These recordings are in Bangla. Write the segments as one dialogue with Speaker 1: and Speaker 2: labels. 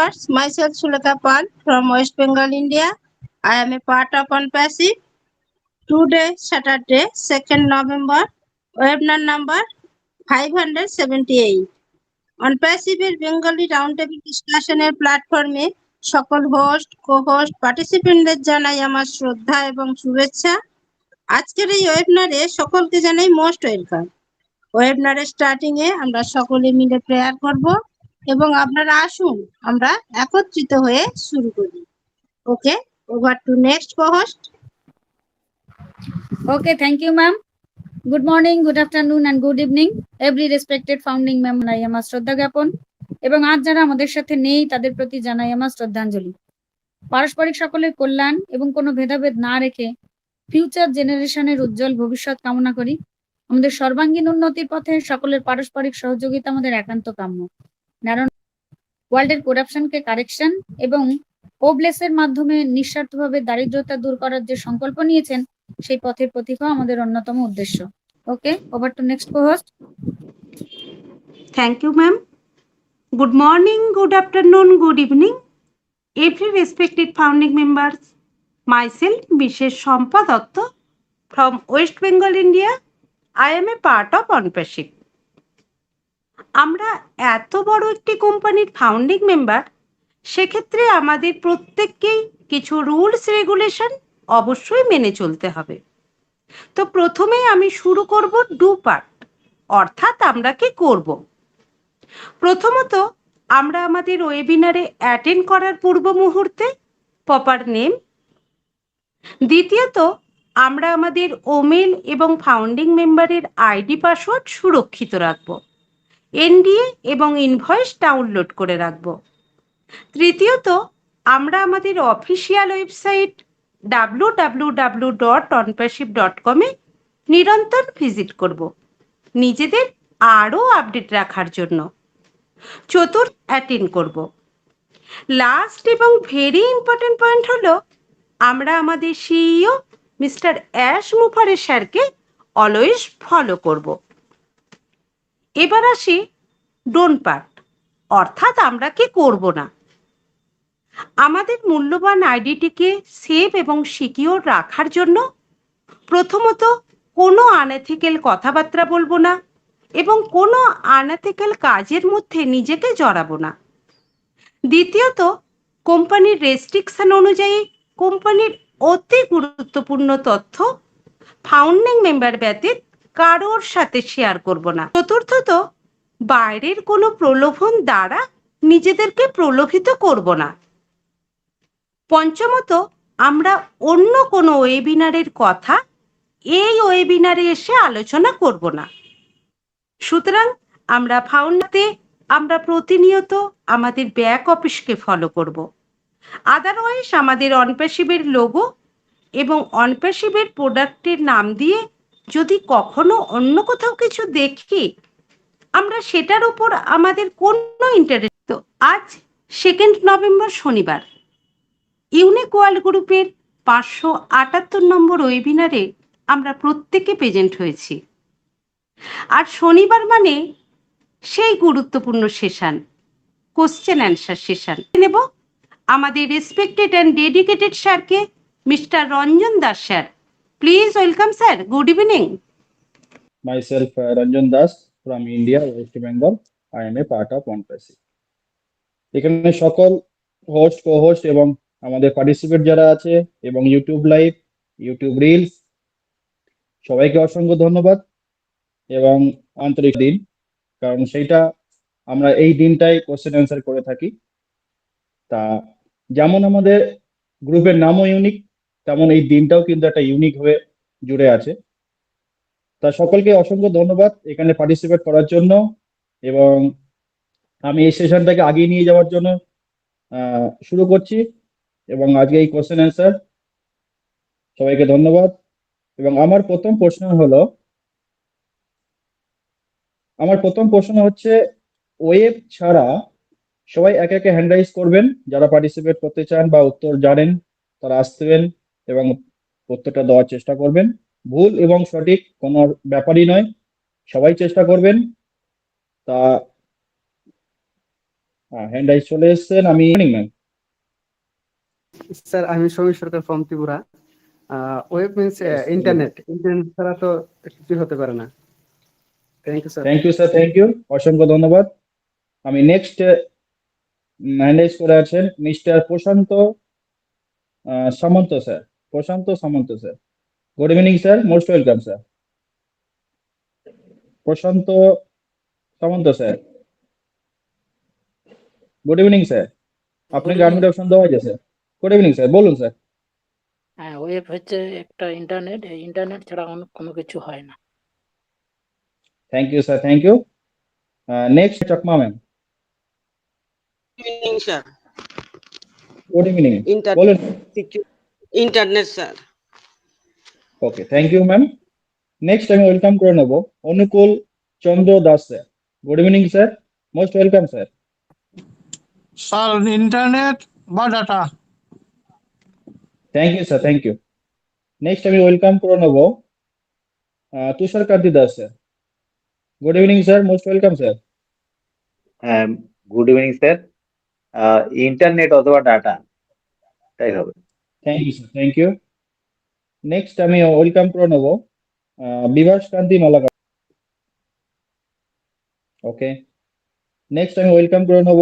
Speaker 1: members, myself Sulekha Pal from West Bengal, India. I am a part of unpassive. Today, Saturday, 2nd November, webinar number 578. unpassive এর বেঙ্গলি রাউন্ড টেবিল ডিসকাশনের প্ল্যাটফর্মে সকল হোস্ট কো-হোস্ট পার্টিসিপেন্টদের জানাই আমার শ্রদ্ধা এবং শুভেচ্ছা। আজকের এই ওয়েবিনারে সকলকে জানাই মোস্ট ওয়েলকাম। ওয়েবিনারের স্টার্টিং এ আমরা সকলে মিলে প্রেয়ার করব এবং আপনারা আসুন আমরা একত্রিত হয়ে শুরু করি। Okay, over to next co-host.
Speaker 2: Okay, thank you, ma'am. Good morning, good afternoon, and good evening, every respected founding member. I am শ্রদ্ধা জ্ঞাপন এবং আজ যারা আমাদের সাথে নেই তাদের প্রতি জানাই আমার শ্রদ্ধাঞ্জলি। পারস্পরিক সকলের কল্যাণ এবং কোনো ভেদাভেদ না রেখে ফিউচার জেনারেশনের উজ্জ্বল ভবিষ্যৎ কামনা করি। আমাদের সর্বাঙ্গীন উন্নতির পথে সকলের পারস্পরিক সহযোগিতা আমাদের একান্ত কাম্য। কারণ ওয়ার্ল্ডের করাপশনকে কারেকশন এবং হোপলেসের মাধ্যমে নিঃস্বার্থভাবে দারিদ্রতা দূর করার যে সংকল্প নিয়েছেন সেই পথের প্রতীক আমাদের অন্যতম উদ্দেশ্য। Okay, over to next co-host.
Speaker 3: Thank you, ma'am. Good morning, good afternoon, good evening, every respected founding members. Myself, Mrs. Shompa Datta from West Bengal, India. I am a part of ONPASSIVE. আমরা এত বড় একটি কোম্পানির ফাউন্ডিং মেম্বার, সেক্ষেত্রে আমাদের প্রত্যেককেই কিছু রুলস রেগুলেশন অবশ্যই মেনে চলতে হবে। তো প্রথমেই আমি শুরু করব ডু পার্ট, অর্থাৎ আমরা কি করব। প্রথমত আমরা আমাদের ওয়েবিনারে অ্যাটেন্ড করার পূর্ব মুহূর্তে প্রপার নেম। দ্বিতীয়ত আমরা আমাদের ওমেল এবং ফাউন্ডিং মেম্বারের আইডি পাসওয়ার্ড সুরক্ষিত রাখব, এনডিএ এবং ইনভয়েস ডাউনলোড করে রাখব। তৃতীয়ত আমরা আমাদের অফিসিয়াল ওয়েবসাইট www.onpassive.com এ নিরন্তর ভিজিট করব নিজেদের আরও আপডেট রাখার জন্য। চতুর্থ অ্যাটেন্ড করব। লাস্ট এবং ভেরি ইম্পর্টেন্ট পয়েন্ট হলো আমরা আমাদের সিইও মিস্টার অ্যাশ মুফারের স্যারকে অলওয়েজ ফলো করব। এবার আসি ডোন্ট পার্ট, অর্থাৎ আমরা কি করব না। আমাদের মূল্যবান আইডিটিকে সেভ এবং সিকিউর রাখার জন্য প্রথমত কোনো আনএথিক্যাল কথাবার্তা বলবো না এবং কোনো আনএথিক্যাল কাজের মধ্যে নিজেকে জড়াবো না। দ্বিতীয়ত কোম্পানির রেস্ট্রিকশন অনুযায়ী কোম্পানির অতি গুরুত্বপূর্ণ তথ্য ফাউন্ডিং মেম্বার ব্যতীত কারোর সাথে শেয়ার করব না। চতুর্থত বাইরের কোনো প্রলোভন দ্বারা নিজেদেরকে প্রলোভিত করব না। পঞ্চমত আমরা অন্য কোনো ওয়েবিনারের কথা এই ওয়েবিনারে এসে আলোচনা করব না। সুতরাং আমরা প্রতিনিয়ত আমাদের ব্যাক অফিসকে ফলো করব। আদারওয়াইজ আমাদের অনপ্যাসিভের লোগো এবং অনপ্যাসিভের প্রোডাক্টের নাম দিয়ে যদি কখনো অন্য কোথাও কিছু দেখি, আমরা সেটার উপর আমাদের কোনো ইন্টারেস্ট। আজ 2 নভেম্বর শনিবার ইউনিক ওয়ার্ল্ড গ্রুপের 578 নম্বর ওয়েবিনারে আমরা প্রত্যেকে প্রেজেন্ট হয়েছি। আর শনিবার মানে সেই গুরুত্বপূর্ণ সেশন, কোশ্চেন অ্যান্সার সেশন নেব আমাদের রেসপেক্টেড অ্যান্ড ডেডিকেটেড স্যারকে, mister Ranjan Das sir. Please welcome sir, good evening.
Speaker 4: Myself, Ranjan Das from India, West Bengal. I am a part of ONPASSIVE. এখানে সকল হোস্ট কো-হোস্ট এবং আমাদের পার্টিসিপেট যারা আছে এবং ইউটিউব লাইভ, ইউটিউব রিলস, সবাইকে অসংখ্য ধন্যবাদ এবং আন্তরিক দিন, কারণ সেইটা আমরা এই দিনটাই কোশ্চেন অ্যান্সার করে থাকি। তা যেমন আমাদের গ্রুপের নামও ইউনিক, তেমন এই দিনটাও কিন্তু একটা ইউনিক হয়ে জুড়ে আছে। তা সকলকে অসংখ্য ধন্যবাদ এখানে পার্টিসিপেট করার জন্য এবং আমি এই সেশনটাকে আগিয়ে নিয়ে যাওয়ার জন্য শুরু করছি এবং আজকে এই কোশ্চেন অ্যান্সার। সবাইকে ধন্যবাদ। এবং আমার প্রথম প্রশ্ন হচ্ছে ওয়েব ছাড়া সবাই একে একে হ্যান্ড রাইজ করবেন যারা পার্টিসিপেট করতে চান বা উত্তর জানেন, তারা আসবেন এবং উত্তরটা দেওয়ার চেষ্টা করবেন। ভুল এবং সঠিক কোনো ব্যাপারই নয়, সবাই চেষ্টা করবেন। তা হ্যান্ড রাইজ চলে এসেছেন। আমি ম্যাম।
Speaker 5: স্যার আমি Samir Sarkar from Tripura. Web means internet ছাড়া তো কিছুই হতে পারে না। Thank you sir.
Speaker 4: Thank you sir, thank you, অসংখ্য ধন্যবাদ। আমি নেক্সট হ্যান্ড রাইজ করে আছেন mister Prashanta Samanta sir. Prashanta Samanta sir, good evening sir, most welcome sir. Prashanta Samanta sir, good evening sir. আপনাকে আনমিউট অপশন দেওয়া হয়েছে স্যার। গুড ইভিনিং স্যার, বলুন স্যার।
Speaker 6: হ্যাঁ, ওয়েব হচ্ছে একটা ইন্টারনেট, এই ইন্টারনেট ছাড়া কোনো কিছু হয় না।
Speaker 4: Thank you sir, thank you. Next Chakma ma'am.
Speaker 7: Evening sir.
Speaker 4: Good evening, বলুন।
Speaker 7: Internet sir.
Speaker 4: Okay, thank you ma'am. Next আমি ওয়েলকাম করে নেব Anukul Chandra Das sir. Good evening sir, most welcome sir.
Speaker 8: Sir internet বা data.
Speaker 4: Thank you sir, thank you. Next আমি ওয়েলকাম করে নেব Tushar Kanti Das sir. Good evening sir, most welcome sir.
Speaker 9: Good evening sir. Internet অথবা ডাটা তাই হবে।
Speaker 4: Thank you sir, thank you. Next আমি ওয়েলকাম করে নেব বিভাস কান্তি মালাকার। ওকে, নেক্সট আমি ওয়েলকাম করে নেব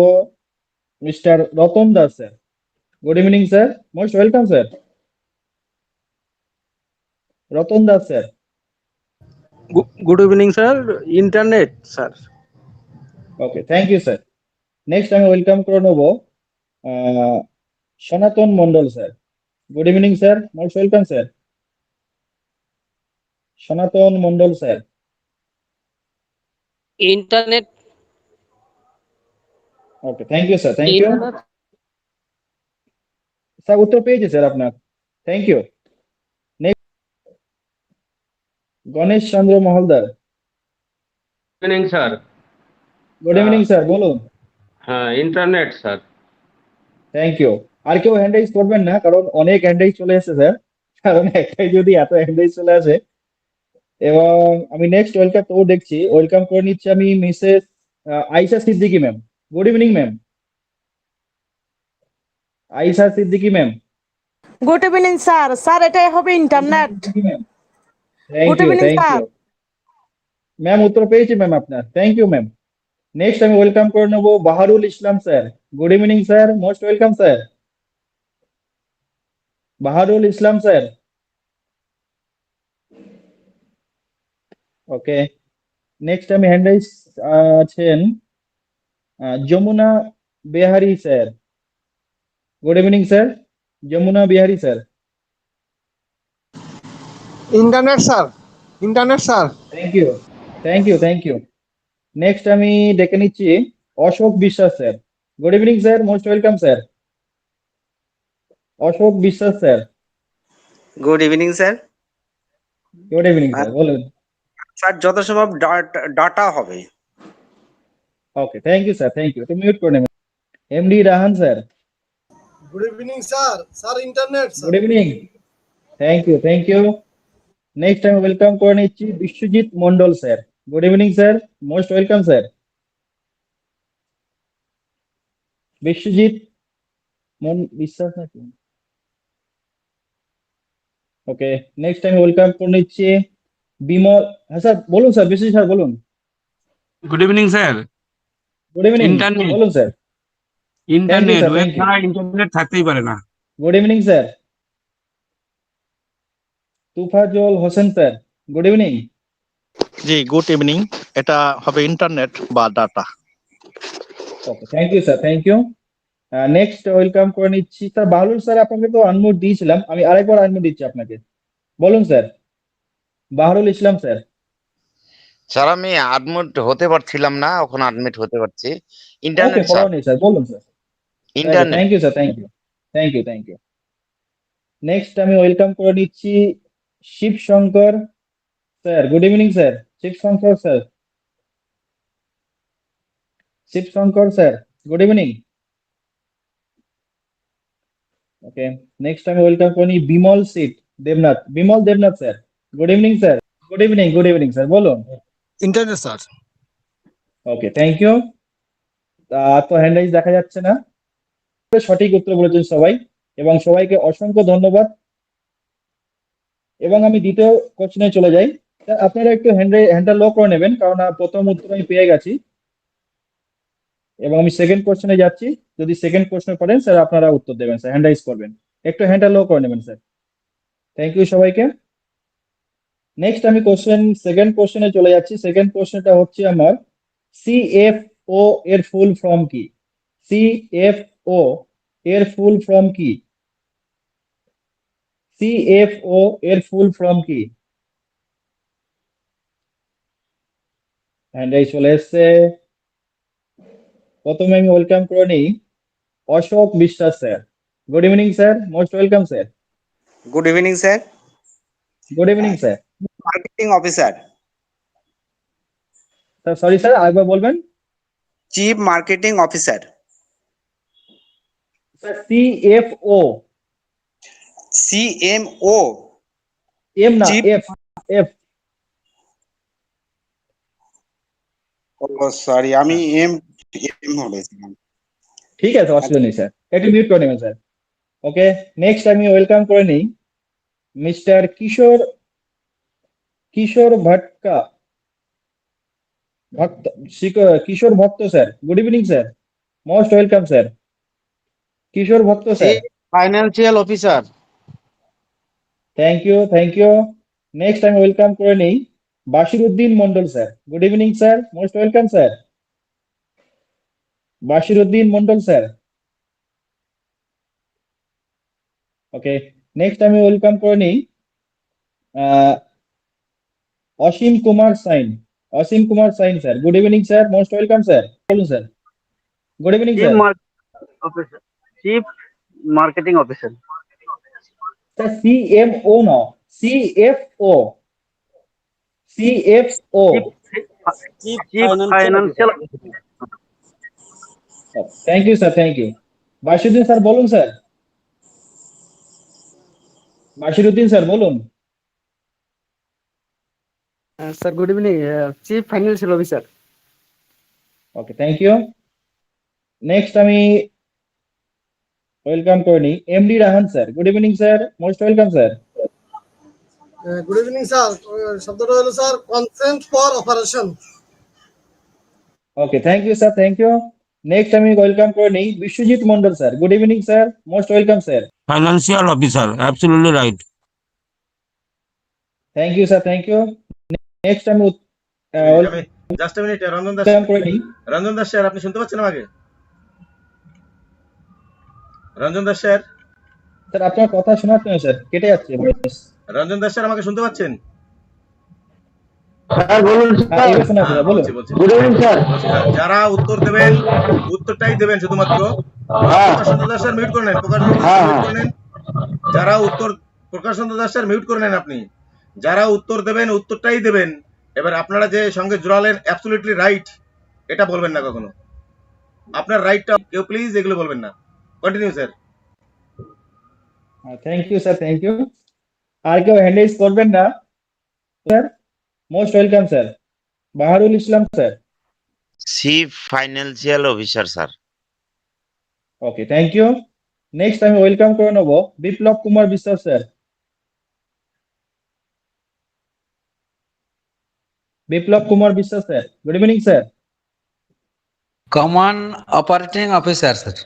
Speaker 4: Mr Ratan Das sir. Good evening sir, most welcome sir. Ratan Das sir.
Speaker 8: Good evening sir, internet sir.
Speaker 4: Okay, thank you sir. Next আমি ওয়েলকাম করে নেব Sanatan Mondal sir. Good evening sir, most welcome sir. Sanatan Mondal sir.
Speaker 7: Internet.
Speaker 4: Okay, thank you sir, thank you sir. উত্তর পেয়েছি স্যার আপনার, thank you. Next Ganesh Chandra Mahaldar.
Speaker 10: Evening sir.
Speaker 4: Good evening sir, বলুন।
Speaker 10: হ্যাঁ, ইন্টারনেট স্যার।
Speaker 4: Thank you. আর কেউ হ্যান্ড রাইজ করবেন না, কারণ অনেক হ্যান্ড রাইজ চলে এসেছে স্যার। কারণ একটাই যদি এত হ্যান্ড রাইজ চলে আসে। এবং আমি নেক্সট ওয়েলকাম তো দেখছি, ওয়েলকাম করে নিচ্ছি আমি Mrs Ayesha Siddiqui ma'am. Good evening ma'am. Ayesha Siddiqui ma'am.
Speaker 11: Good evening sir. Sir এটাই হবে internet.
Speaker 4: Thank
Speaker 11: good
Speaker 4: you,
Speaker 11: evening
Speaker 4: thank
Speaker 11: sir.
Speaker 4: You ma'am. উত্তর পেয়েছি ম্যাম আপনার, থ্যাংক ইউ ম্যাম। নেক্সট আমি ওয়েলকাম করে নেবো Baharul Islam sir. Good evening sir, most welcome sir. Baharul Islam sir. Okay, next আমি হ্যান্ড রাইজ আছেন Jamuna Bihari sir. Good evening sir, Jamuna Bihari sir.
Speaker 8: Internet sir, internet sir.
Speaker 4: Thank you, thank you, thank you. Next আমি ডেকে নিচ্ছি Ashok Biswas sir. Good evening sir, most welcome sir. Ashok Biswas sir.
Speaker 12: Good evening sir.
Speaker 4: Good evening sir, বলুন।
Speaker 12: স্যার যত সম্ভব ডাটা হবে।
Speaker 4: Okay, thank you sir, thank you. একটু মিউট করে নেবেন। MD Rahan sir.
Speaker 8: Good evening sir. Sir internet sir.
Speaker 4: Good evening, thank you, thank you. Next আমি ওয়েলকাম করে নিচ্ছি Biswajit Mondal sir. Good evening sir, most welcome sir. Biswajit বিশ্বাস নাকি? ওকে, নেক্সট আমি ওয়েলকাম করে নিচ্ছি বিমল। হ্যাঁ স্যার, বলুন স্যার, বিশ্বজিৎ স্যার বলুন।
Speaker 10: Good evening sir.
Speaker 4: Good evening,
Speaker 10: internet.
Speaker 4: বলুন sir.
Speaker 10: Internet,
Speaker 4: sir,
Speaker 10: web
Speaker 4: thank you.
Speaker 10: ছাড়া ইন্টারনেট থাকতেই পারে না।
Speaker 4: Good evening sir. তুফাজল Hossain sir. Good evening.
Speaker 13: জি গুড ইভিনিং। এটা হবে ইন্টারনেট বা data.
Speaker 4: Okay, thank you sir, thank you. Next welcome করে নিচ্ছি স্যার বাহলুল স্যার। আপনাকে তো আনমিউট দিয়েছিলাম, আমি আরেকবার আনমিউট দিচ্ছি আপনাকে। বলুন sir, Baharul Islam sir.
Speaker 9: Sir আমি আডমিট হতে পারছিলাম না, এখন আডমিট হতে পারছি।
Speaker 4: Okay,
Speaker 9: internet sir.
Speaker 4: পড়াও নেই স্যার, বলুন sir.
Speaker 9: Internet.
Speaker 4: Thank you sir, thank you, thank you, thank you. Next আমি ওয়েলকাম করে নিচ্ছি Shibshankar sir. Good evening sir, Shibshankar sir. Shibshankar sir, good evening. Okay, next আমি ওয়েলকাম করে নিই বিমল সিট Debnath. Bimal Debnath sir. Good evening sir. Good evening, good evening sir, বলুন।
Speaker 8: Internet sir.
Speaker 4: Okay, thank you. তো হ্যান্ড রাইজ দেখা যাচ্ছে না। সঠিক উত্তর বলেছেন সবাই এবং সবাইকে অসংখ্য ধন্যবাদ। এবং আমি দ্বিতীয় কোশ্চেনে চলে যাই। আপনারা একটু হ্যান্ডটা লো করে নেবেন, কারণ প্রথম উত্তর আমি পেয়ে গেছি এবং আমি সেকেন্ড কোশ্চেনে যাচ্ছি। যদি সেকেন্ড কোশ্চেন করেন স্যার, আপনারা উত্তর দেবেন স্যার, হ্যান্ড রাইজ করবেন। একটু হ্যান্ডটা লো করে নেবেন স্যার। থ্যাংক ইউ সবাইকে। নেক্সট আমি সেকেন্ড কোশ্চেনে চলে যাচ্ছি। সেকেন্ড কোশ্চেনটা হচ্ছে আমার CFO এর ফুল ফর্ম কি? CFO এর ফুল ফর্ম কি? CFO এর ফুল ফর্ম কি? হ্যান্ড রাইজ চলে এসছে। প্রথমে আমি ওয়েলকাম করে নিই Ashok Biswas sir. Good evening sir, most welcome sir.
Speaker 12: Good evening sir.
Speaker 4: Good evening sir.
Speaker 12: Marketing officer.
Speaker 4: Sir sorry sir, আরেকবার বলবেন।
Speaker 12: Chief marketing officer.
Speaker 4: Sir CFO।
Speaker 12: CMO।
Speaker 4: M না,
Speaker 12: chief.
Speaker 4: F. F.
Speaker 12: Oh sorry, আমি এম বলেছিলাম।
Speaker 4: ঠিক আছে, অসুবিধা নেই স্যার, একটু মিউট করে নেবেন স্যার। ওকে, নেক্সট আমি ওয়েলকাম করে নিই মিস্টার কিশোর ভট্টকা Kishore Bhakta sir. Good evening sir, most welcome sir. Kishore Bhakta sir.
Speaker 10: Financial officer.
Speaker 4: Thank you, thank you. Next আমি ওয়েলকাম করে নিই Bashiruddin Mondal sir. Good evening sir, most welcome sir. Bashiruddin Mondal sir. Okay, next আমি ওয়েলকাম করে নিই Asim Kumar Sain. Asim Kumar Sain sir. Good evening sir, most welcome sir. বলুন sir. Good evening sir.
Speaker 5: Chief marketing officer.
Speaker 4: Sir CMO না, CFO। CFO।
Speaker 5: Chief financial.
Speaker 4: Thank you sir, thank you. Bashiruddin sir বলুন স্যার। বাশিরউদ্দিন স্যার বলুন।
Speaker 5: Sir good evening, chief financial officer.
Speaker 4: Okay, thank you. Next আমি ওয়েলকাম করে নিই MD Rahan sir. Good evening sir, most welcome sir.
Speaker 8: Good evening sir. শব্দটা হলো sir consent for operation.
Speaker 4: Okay, thank you sir, thank you. Next আমি ওয়েলকাম করে নিই Biswajit Mondal sir. Good evening sir, most welcome sir.
Speaker 10: Financial officer, absolutely right.
Speaker 4: Thank you sir, thank you. Next আমি
Speaker 14: just minute, Ranjan Das.
Speaker 4: Welcome করে নিই।
Speaker 14: রঞ্জন দাস স্যার, আপনি শুনতে পাচ্ছেন আমাকে? রঞ্জন দাস স্যার।
Speaker 4: স্যার আপনার কথা শোনাচ্ছে না স্যার, কেটে যাচ্ছে ভয়েস।
Speaker 14: রঞ্জন দাস স্যার, আমাকে শুনতে পাচ্ছেন?
Speaker 10: স্যার বলুন
Speaker 4: হ্যাঁ, এবার শোনা যাচ্ছে, বলুন।
Speaker 10: Good evening sir.
Speaker 14: যারা উত্তর দেবেন উত্তরটাই দেবেন শুধুমাত্র। প্রকাশ চন্দ্র দাস স্যার মিউট করে নেন, প্রকাশ চন্দ্র দাস মিউট করে নেন। যারা উত্তর, প্রকাশ চন্দ্র দাস স্যার মিউট করে নেন আপনি। যারা উত্তর দেবেন উত্তরটাই দেবেন। এবার আপনারা যে সঙ্গে জোড়ালেন অ্যাবসলিউটলি রাইট, এটা বলবেন না কখনো। আপনার রাইটটা কেউ প্লিজ এগুলো বলবেন না। Continue sir.
Speaker 4: Thank you sir, thank you. আর কেউ হ্যান্ড রাইজ করবেন না sir? Most welcome sir. Baharul Islam sir.
Speaker 9: Chief financial officer sir.
Speaker 4: Okay, thank you. Next আমি ওয়েলকাম করে নেব Biplab Kumar Biswas sir. Biplab Kumar Biswas sir. Good evening sir.
Speaker 15: Command operating officer sir.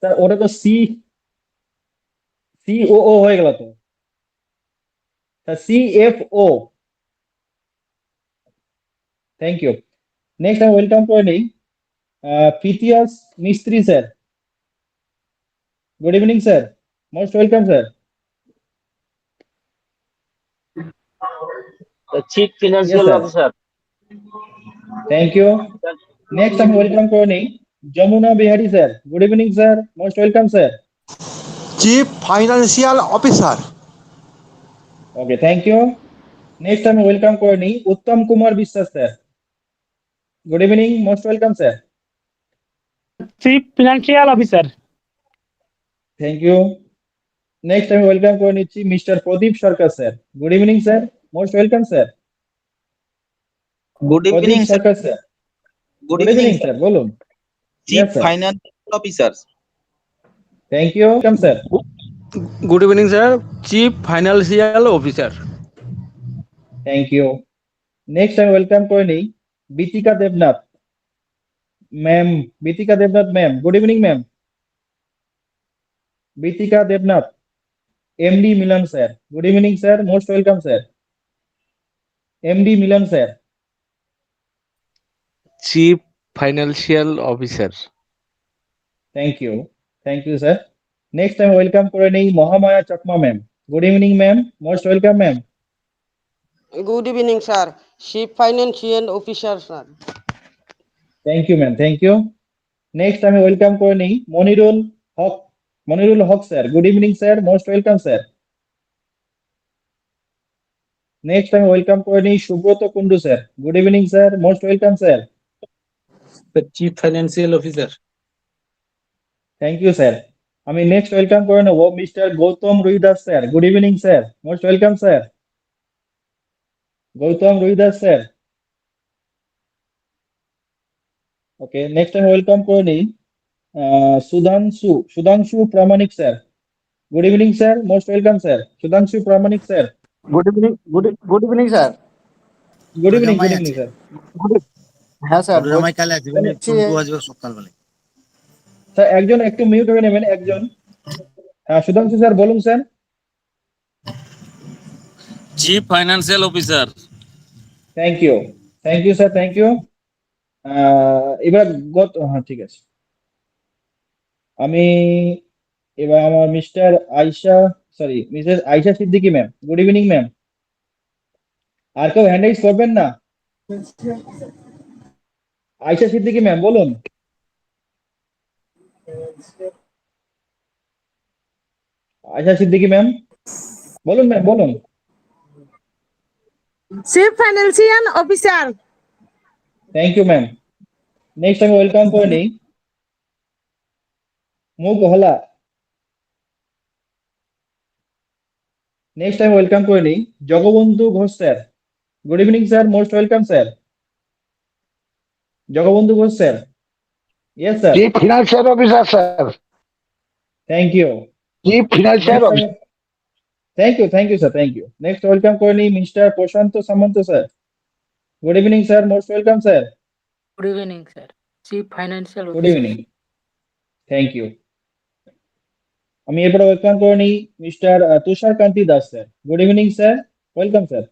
Speaker 4: Sir ওটা তো COO হয়ে গেল তো sir, CFO। Thank you. Next আমি ওয়েলকাম করে নিই ফিতিয়াস Mistri sir. Good evening sir, most welcome sir.
Speaker 10: Chief financial officer.
Speaker 4: Thank you. Next আমি ওয়েলকাম করে নিই Jamuna Bihari sir. Good evening sir, most welcome sir.
Speaker 16: Chief financial officer.
Speaker 4: Okay, thank you. Next আমি ওয়েলকাম করে নিই Uttam Kumar Biswas sir. Good evening, most welcome sir.
Speaker 17: Chief financial officer.
Speaker 4: Thank you. Next আমি ওয়েলকাম করে নিচ্ছি Mr Pradip Sarkar sir. Good evening sir, most welcome sir.
Speaker 18: Good
Speaker 4: Pradip
Speaker 18: evening
Speaker 4: Sarkar sir. Good evening sir, বলুন।
Speaker 10: Chief
Speaker 4: Yes, sir.
Speaker 10: Financial officer.
Speaker 4: Thank you. Welcome, sir.
Speaker 16: Good evening, sir. Chief Financial Officer.
Speaker 4: Thank you. Next, I welcome করে নেই Bithika Debnath ma'am. Bithika Debnath ma'am, good evening ma'am. Bithika Debnath, MD Milan sir, good evening sir, most welcome sir. MD Milan sir.
Speaker 10: Chief financial officer.
Speaker 4: Thank you, thank you sir. Next আমি ওয়েলকাম করে নেই Mahamaya Chakma ma'am, good evening ma'am, most welcome ma'am.
Speaker 7: Good evening, sir. Chief Financial Officer, sir.
Speaker 4: Thank you ma'am, thank you. Next আমি ওয়েলকাম করে নেই Monirul Haque, Monirul Haque sir, good evening sir, most welcome sir. Next আমি ওয়েলকাম করে নিই Subrata Kundu sir, good evening sir, most welcome sir.
Speaker 10: Chief financial officer.
Speaker 4: Thank you sir. আমি নেক্সট ওয়েলকাম করে নেবো Mr Gautam Ruidas sir, good evening sir, most welcome sir. Gautam Ruidas sir. Okay, next আমি ওয়েলকাম করে নিই Sudhanshu Pramanik sir, good evening sir, most welcome sir. Sudhanshu Pramanik sir,
Speaker 5: good evening, good evening sir.
Speaker 4: Good evening, good evening sir.
Speaker 5: হ্যাঁ স্যার,
Speaker 4: স্যার একজন একটু মিউট হয়ে নেবেন একজন। হ্যাঁ সুধাংশু স্যার বলুন sir.
Speaker 10: Chief financial officer.
Speaker 4: Thank you, thank you sir, thank you. এবার হ্যাঁ ঠিক আছে। আমি এবার আমার Mr Ayesha, sorry Mrs Ayesha Siddiqui ma'am, good evening ma'am. আর কেউ হ্যান্ড রাইজ করবেন না? আয়শা সিদ্দিকী ম্যাম বলুন। আয়শা সিদ্দিকী ম্যাম বলুন, ম্যাম বলুন।
Speaker 11: Chief Financial Officer.
Speaker 4: Thank you ma'am. Next আমি ওয়েলকাম করে নিই মুখ হলা। নেক্সট আমি ওয়েলকাম করে নিই Jagabandhu Ghosh sir, good evening sir, most welcome sir. Jagabandhu Ghosh sir. Yes sir.
Speaker 16: Chief Financial Officer, sir.
Speaker 4: Thank you.
Speaker 16: Chief Financial
Speaker 4: Next,
Speaker 16: Officer.
Speaker 4: Thank you sir, thank you. Next welcome করে নিই mister Prashanta Samanta sir, good evening sir, most welcome sir.
Speaker 6: Good evening, sir. Chief Financial
Speaker 4: good
Speaker 6: Officer.
Speaker 4: Evening, thank you. আমি এরপরে ওয়েলকাম করে নিই mister Tushar Kanti Das sir, good evening sir, welcome sir.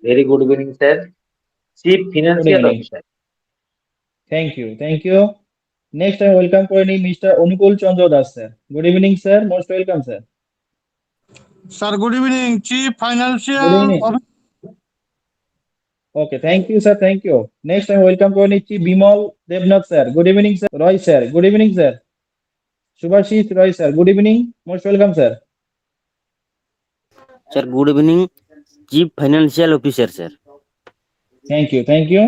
Speaker 10: Very good evening sir. Chief
Speaker 4: good
Speaker 10: financial
Speaker 4: evening,
Speaker 10: officer.
Speaker 4: Thank you, thank you. Next আমি ওয়েলকাম করে নিই mister Anukul Chandra Das sir, good evening sir, most welcome sir.
Speaker 16: Sir, good evening, Chief
Speaker 4: good
Speaker 16: Financial
Speaker 4: evening.
Speaker 16: Officer.
Speaker 4: Okay, thank you sir, thank you. Next আমি ওয়েলকাম করে নিচ্ছি Bimal Debnath sir, good evening sir. Roy sir, good evening sir. Shubhashis Roy sir, good evening, most welcome sir.
Speaker 10: Sir good evening, chief financial officer sir.
Speaker 4: Thank you, thank you.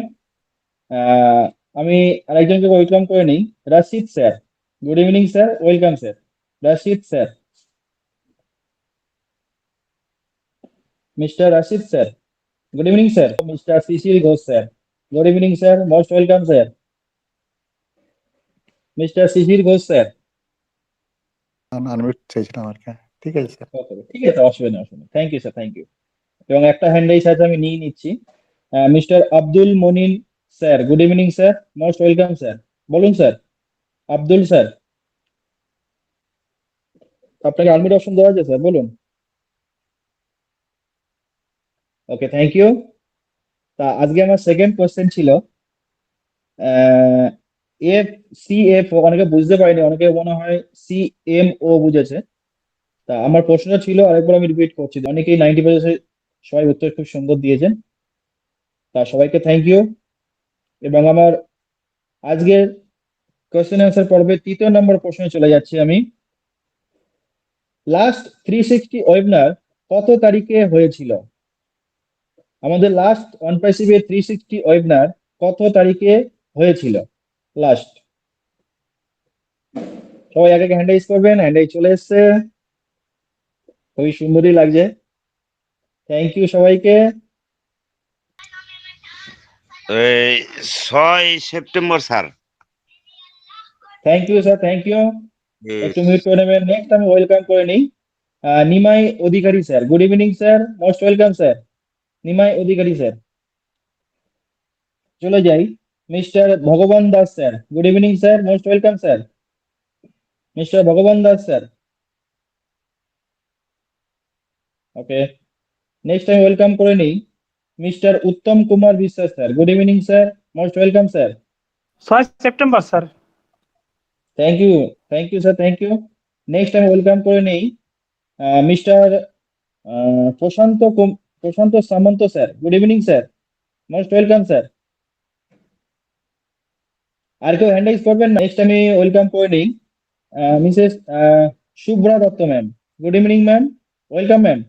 Speaker 4: আমি আরেকজনকে ওয়েলকাম করে নিই Rashid sir, good evening sir, welcome sir. Rashid sir, Mr Rashid sir, good evening sir. Mr Shishir Ghosh sir, good evening sir, most welcome sir. Mr Shishir Ghosh sir.
Speaker 16: Unmute চাইছিলাম আর কি। ঠিক আছে স্যার।
Speaker 4: ওকে, ঠিক আছে, অসুবিধা নেই, অসুবিধা। Thank you sir, thank you. এবং একটা হ্যান্ড রাইজ আছে আমি নিয়ে নিচ্ছি Mr Abdul Monin sir, good evening sir, most welcome sir. বলুন স্যার। আব্দুল স্যার, আপনাকে আনমিউট অপশন দেওয়া আছে স্যার, বলুন। Okay, thank you. তা আজকে আমার সেকেন্ড কোশ্চেন ছিল এফ সি এফ, অনেকে বুঝতে পারেনি, অনেকে মনে হয় সি এম ও বুঝেছে। তা আমার প্রশ্নটা ছিল, আরেকবার আমি রিপিট করছি, অনেকেই 90% সবাই উত্তর খুব সুন্দর দিয়েছেন, তা সবাইকে থ্যাংক ইউ। এবং আমার আজকের কোশ্চেন অ্যান্সার পর্বে 3য় নম্বর প্রশ্নে চলে যাচ্ছি আমি। লাস্ট 360 ওয়েবিনার কত তারিখে হয়েছিল? আমাদের লাস্ট অনপ্যাসিভে 360 ওয়েবিনার কত তারিখে হয়েছিল লাস্ট? সবাই আগে হ্যান্ড রাইজ করবেন। হ্যান্ড রাইজ চলে এসছে, খুবই সুন্দরই লাগছে। থ্যাংক ইউ সবাইকে।
Speaker 9: এই 6 September sir.
Speaker 4: Thank you sir, thank you. একটু মিউট করে নেবেন। নেক্সট আমি ওয়েলকাম করে নিই Nimai Adhikari sir. Good evening sir, most welcome sir. Nimai Adhikari sir. চলে যাই Mr Bhagaban Das sir. Good evening sir, most welcome sir. Mr Bhagaban Das sir. Okay, next আমি ওয়েলকাম করে নিই Mr Uttam Kumar Biswas sir. Good evening sir, most welcome sir.
Speaker 17: 6 September sir.
Speaker 4: Thank you, thank you sir, thank you. Next আমি ওয়েলকাম করে নেই Mr Prashanta Samanta sir. Good evening sir, most welcome sir. আর কেউ হ্যান্ড রাইজ করবেন না? নেক্সট আমি ওয়েলকাম করে নিই Mrs Shubhra Dutta ma'am. Good evening ma'am, welcome ma'am.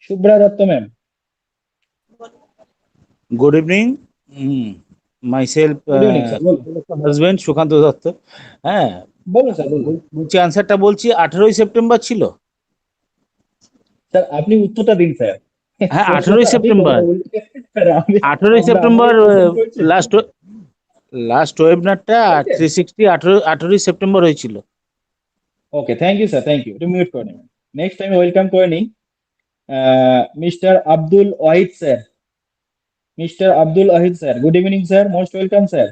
Speaker 4: Shubhra Dutta ma'am.
Speaker 18: Good evening, myself
Speaker 4: good evening sir, বলুন।
Speaker 18: হাজবেন্ড সুকান্ত দত্ত। হ্যাঁ,
Speaker 4: বলুন স্যার, বলুন।
Speaker 18: বলছি আনসারটা বলছি 18ই সেপ্টেম্বর ছিল।
Speaker 4: স্যার আপনি উত্তরটা দিন স্যার।
Speaker 18: হ্যাঁ,
Speaker 4: প্রশ্নটা
Speaker 18: 18ই
Speaker 4: আপনি
Speaker 18: সেপ্টেম্বর।
Speaker 4: কথা বলছেন, স্যার,
Speaker 18: 18ই সেপ্টেম্বর
Speaker 4: কোশ্চেন করছি।
Speaker 18: লাস্ট ওয়েবিনারটা 360 18ই সেপ্টেম্বর হয়েছিল।
Speaker 4: Okay, thank you sir, thank you. একটু মিউট করে নেবেন। নেক্সট আমি ওয়েলকাম করে নিই Mister Abdul Wahid sir. Mister Abdul Wahid sir. Good evening sir, most welcome sir.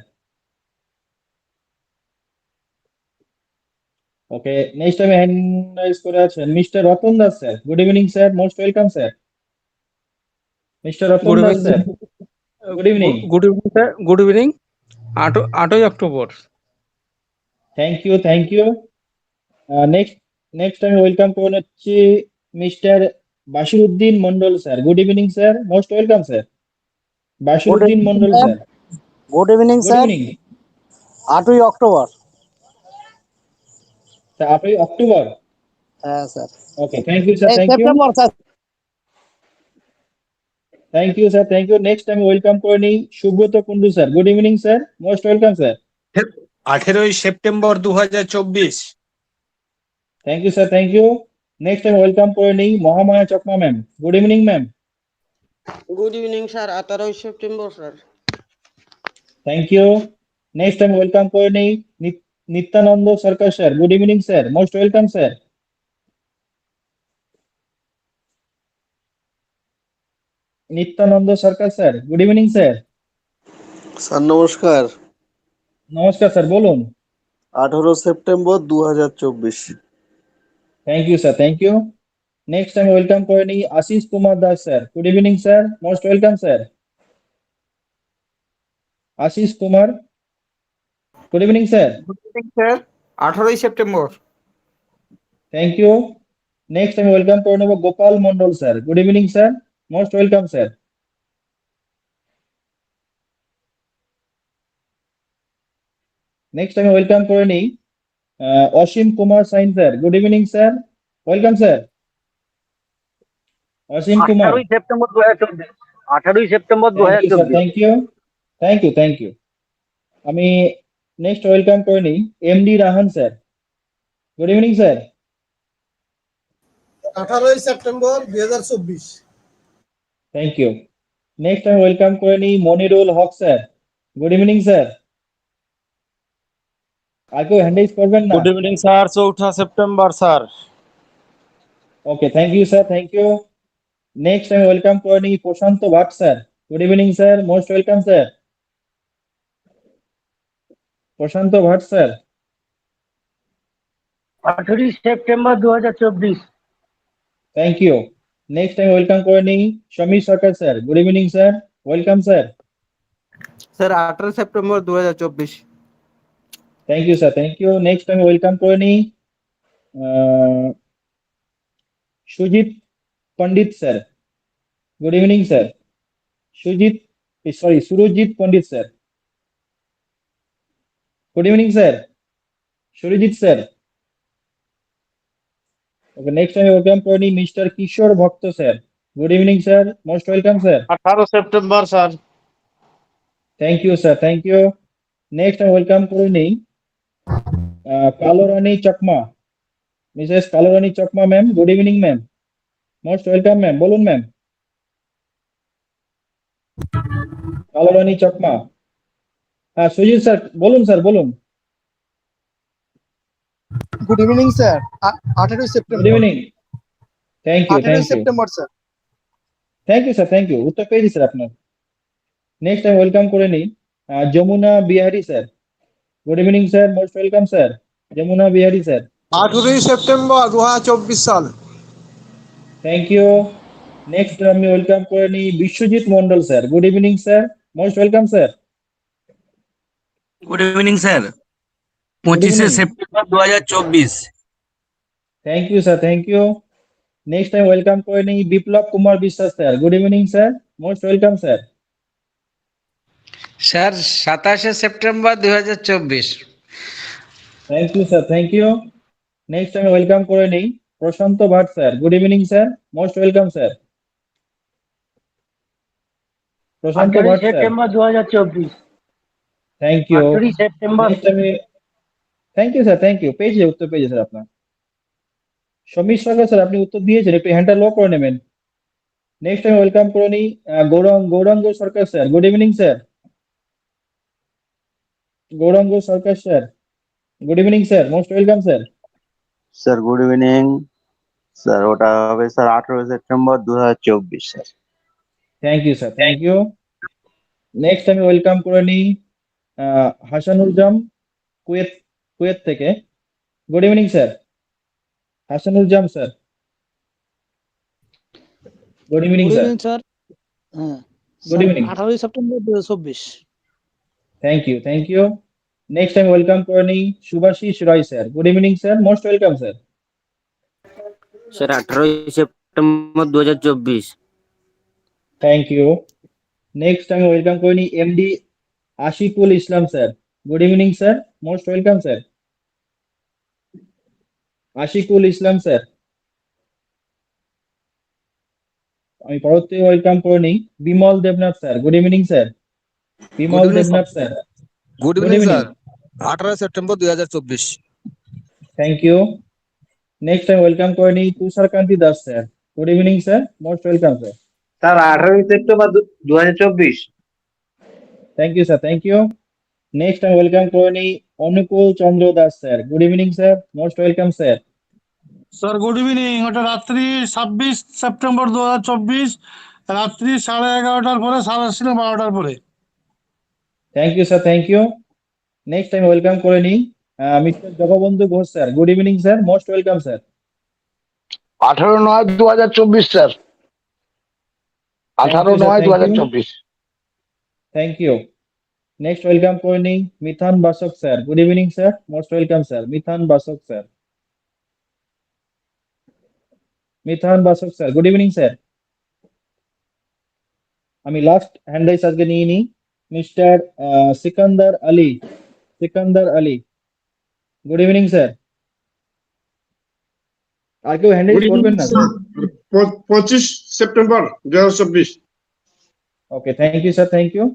Speaker 4: Okay, next আমি হ্যান্ড রাইজ করে আছেন Mister Ratan Das sir. Good evening sir, most welcome sir. Mister Ratan
Speaker 16: good
Speaker 4: Das
Speaker 16: evening,
Speaker 4: sir. Good evening.
Speaker 16: Good evening sir, good evening. 8ই October.
Speaker 4: Thank you, thank you. Next আমি ওয়েলকাম করে নিচ্ছি Mister Bashiruddin Mondal sir. Good evening sir, most welcome sir. Bashiruddin Mondal sir.
Speaker 19: Good evening
Speaker 4: good
Speaker 19: sir.
Speaker 4: Evening
Speaker 19: 8ই অক্টোবর।
Speaker 4: স্যার। 8ই অক্টোবর।
Speaker 19: হ্যাঁ sir.
Speaker 4: Okay, thank you sir, thank you.
Speaker 19: September sir.
Speaker 4: Thank you sir, thank you. Next আমি ওয়েলকাম করে নিই Subrata Kundu sir. Good evening sir, most welcome sir.
Speaker 16: 18ই September 2024।
Speaker 4: Thank you sir, thank you. Next আমি ওয়েলকাম করে নিই Mahamaya Chakma ma'am. Good evening ma'am.
Speaker 7: Good evening sir, 18ই September sir.
Speaker 4: Thank you. Next আমি ওয়েলকাম করে নিই Nityananda Sarkar sir. Good evening sir, most welcome sir. Nityananda Sarkar sir. Good evening sir.
Speaker 20: Sir নমস্কার।
Speaker 4: নমস্কার স্যার, বলুন।
Speaker 20: 18 September 2024।
Speaker 4: Thank you sir, thank you. Next আমি ওয়েলকাম করে নিই Ashis Kumar Das sir. Good evening sir, most welcome sir. Ashis Kumar. Good evening sir.
Speaker 16: Good evening sir, 18ই সেপ্টেম্বর।
Speaker 4: Thank you. নেক্সট আমি ওয়েলকাম করে নেব Gopal Mondal sir. Good evening sir, most welcome sir. Next আমি ওয়েলকাম করে নিই Asim Kumar Sain sir. Good evening sir, welcome sir. Asim Kumar.
Speaker 19: 18ই সেপ্টেম্বর 2024। 18ই September
Speaker 4: thank you sir,
Speaker 19: 2024।
Speaker 4: Thank you, thank you, thank you. আমি নেক্সট ওয়েলকাম করে নিই MD Rahan sir. Good evening sir.
Speaker 8: 18ই সেপ্টেম্বর 2024।
Speaker 4: Thank you. নেক্সট আমি ওয়েলকাম করে নিই Monirul Haque sir. Good evening sir. আর কেউ হ্যান্ড রাইজ করবেন না?
Speaker 18: Good evening sir, 4 September sir.
Speaker 4: Okay, thank you sir, thank you. Next আমি ওয়েলকাম করে নিই Prashant Bhat sir. Good evening sir, most welcome sir. Prashant Bhat sir.
Speaker 19: 18ই সেপ্টেম্বর 2024।
Speaker 4: Thank you. নেক্সট আমি ওয়েলকাম করে নিই Samir Sarkar sir. Good evening sir, welcome sir.
Speaker 5: Sir 18 September 2024।
Speaker 4: Thank you sir, thank you. Next আমি ওয়েলকাম করে নিই Sujit Pandit sir. Good evening sir. Surajit Pandit sir. Good evening sir, Surajit sir. Okay, next আমি ওয়েলকাম করে নিই mister Kishore Bhakta sir. Good evening sir, most welcome sir.
Speaker 18: 18 September sir.
Speaker 4: Thank you sir, thank you. Next আমি ওয়েলকাম করে নিই Kalo Rani Chakma, Mrs Kalo Rani Chakma ma'am. Good evening ma'am, most welcome ma'am. বলুন ম্যাম। কালোরানী চাকমা। হ্যাঁ সুজিত স্যার বলুন, স্যার বলুন।
Speaker 8: Good evening sir, 18
Speaker 4: good
Speaker 8: September.
Speaker 4: Evening. Thank you,
Speaker 8: 18
Speaker 4: thank you,
Speaker 8: September sir.
Speaker 4: Thank you sir, thank you, উত্তর পেয়েছি স্যার আপনার। নেক্সট আমি ওয়েলকাম করে নিই Jamuna Bihari sir. Good evening sir, most welcome sir, Jamuna Bihari sir.
Speaker 8: 18 September 2024 সাল।
Speaker 4: Thank you. নেক্সট আমি ওয়েলকাম করে নিই Biswajit Mondal sir. Good evening sir, most welcome sir.
Speaker 15: Good evening sir,
Speaker 4: good
Speaker 15: 25
Speaker 4: evening.
Speaker 15: September 2024।
Speaker 4: Thank you sir, thank you. Next আমি ওয়েলকাম করে নিই Biplab Kumar Biswas sir. Good evening sir, most welcome sir.
Speaker 15: Sir 27 September 2024।
Speaker 4: Thank you sir, thank you. Next আমি ওয়েলকাম করে নিই Prashant Bhat sir. Good evening sir, most welcome sir. Prashant
Speaker 19: 18
Speaker 4: Bhat sir.
Speaker 19: September 2024।
Speaker 4: Thank you.
Speaker 19: 18 September.
Speaker 4: Next আমি thank you sir, thank you, পেয়েছি, উত্তর পেয়েছি স্যার আপনার। সমীর সরকার স্যার, আপনি উত্তর দিয়েছেন, একটু হ্যান্ডটা লো করে নেবেন। নেক্সট আমি ওয়েলকাম করে নিই Gouranga Sarkar sir. Good evening sir, Gouranga Sarkar sir. Good evening sir, most welcome sir.
Speaker 21: Sir good evening sir, ওটা হবে sir 18 September 2024 sir.
Speaker 4: Thank you sir, thank you. Next আমি ওয়েলকাম করে নিই হাসানুজ্জাম, কুয়েত, কুয়েত থেকে। Good evening sir, Hasanuzzam sir. Good evening
Speaker 6: good
Speaker 4: sir.
Speaker 6: Evening sir. হ্যাঁ
Speaker 4: good
Speaker 6: sir,
Speaker 4: evening.
Speaker 6: 18 September 2024।
Speaker 4: Thank you, thank you. Next আমি ওয়েলকাম করে নিই Subhashis Roy sir. Good evening sir, most welcome sir.
Speaker 22: Sir 18 September 2024।
Speaker 4: Thank you. Next আমি ওয়েলকাম করে নিই MD Ashikul Islam sir. Good evening sir, most welcome sir. Ashikul Islam sir. আমি পরবর্তী ওয়েলকাম করে নিই Bimal Debnath sir. Good evening sir, Bimal Debnath sir.
Speaker 16: Good
Speaker 4: good
Speaker 16: evening
Speaker 4: evening.
Speaker 16: Sir, 18 September 2024।
Speaker 4: Thank you. Next আমি ওয়েলকাম করে নিই Tusharkanti Das sir. Good evening sir, most welcome sir.
Speaker 19: Sir 18 September 2024।
Speaker 4: Thank you sir, thank you. Next আমি ওয়েলকাম করে নিই Anukul Chandra Das sir. Good evening sir, most welcome sir.
Speaker 17: Sir good evening, ওটা রাত্রি 26 সেপ্টেম্বর 2024, রাত্রি 11:30টার পরে, 12:30 পরে।
Speaker 4: Thank you sir, thank you. Next আমি ওয়েলকাম করে নিই mister Jagabandhu Ghosh sir. Good evening sir, most welcome sir.
Speaker 18: 18/9/2024 sir.
Speaker 4: Thank you sir, thank you,
Speaker 18: 18/9/2024।
Speaker 4: Thank you. Next welcome করে নিই Mithan Baske sir. Good evening sir, most welcome sir, Mithan Baske sir. Mithan Baske sir, good evening sir. আমি লাস্ট হ্যান্ড রাইজ আজকে নিয়ে নিই Mister Sikandar Ali, Sikandar Ali. Good evening sir. আর কেউ হ্যান্ড রাইজ করবেন না?
Speaker 14: 25 September 2024।
Speaker 4: Okay, thank you sir, thank you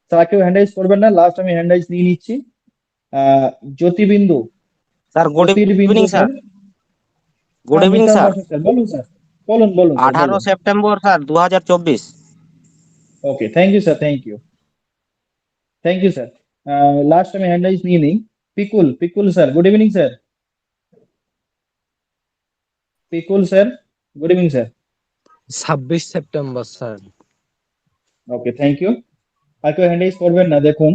Speaker 4: sir. আর কেউ হ্যান্ড রাইজ করবেন না, লাস্ট আমি হ্যান্ড রাইজ নিয়ে নিচ্ছি Jyotibindu,
Speaker 22: sir good
Speaker 4: Jyotirbindu
Speaker 22: evening sir.
Speaker 4: Sir.
Speaker 22: Good
Speaker 4: হ্যাঁ
Speaker 22: evening
Speaker 4: Mithan
Speaker 22: sir.
Speaker 4: Baske sir, বলুন স্যার, বলুন বলুন স্যার,
Speaker 22: 18
Speaker 4: বলুন।
Speaker 22: September sir 2024।
Speaker 4: Okay, thank you sir, thank you, thank you sir. Last আমি হ্যান্ড রাইজ নিয়ে নিই Pikul, Pikul sir. Good evening sir, Pikul sir. Good evening sir.
Speaker 16: 26 September sir.
Speaker 4: Okay, thank you. আর কেউ হ্যান্ড রাইজ করবেন না। দেখুন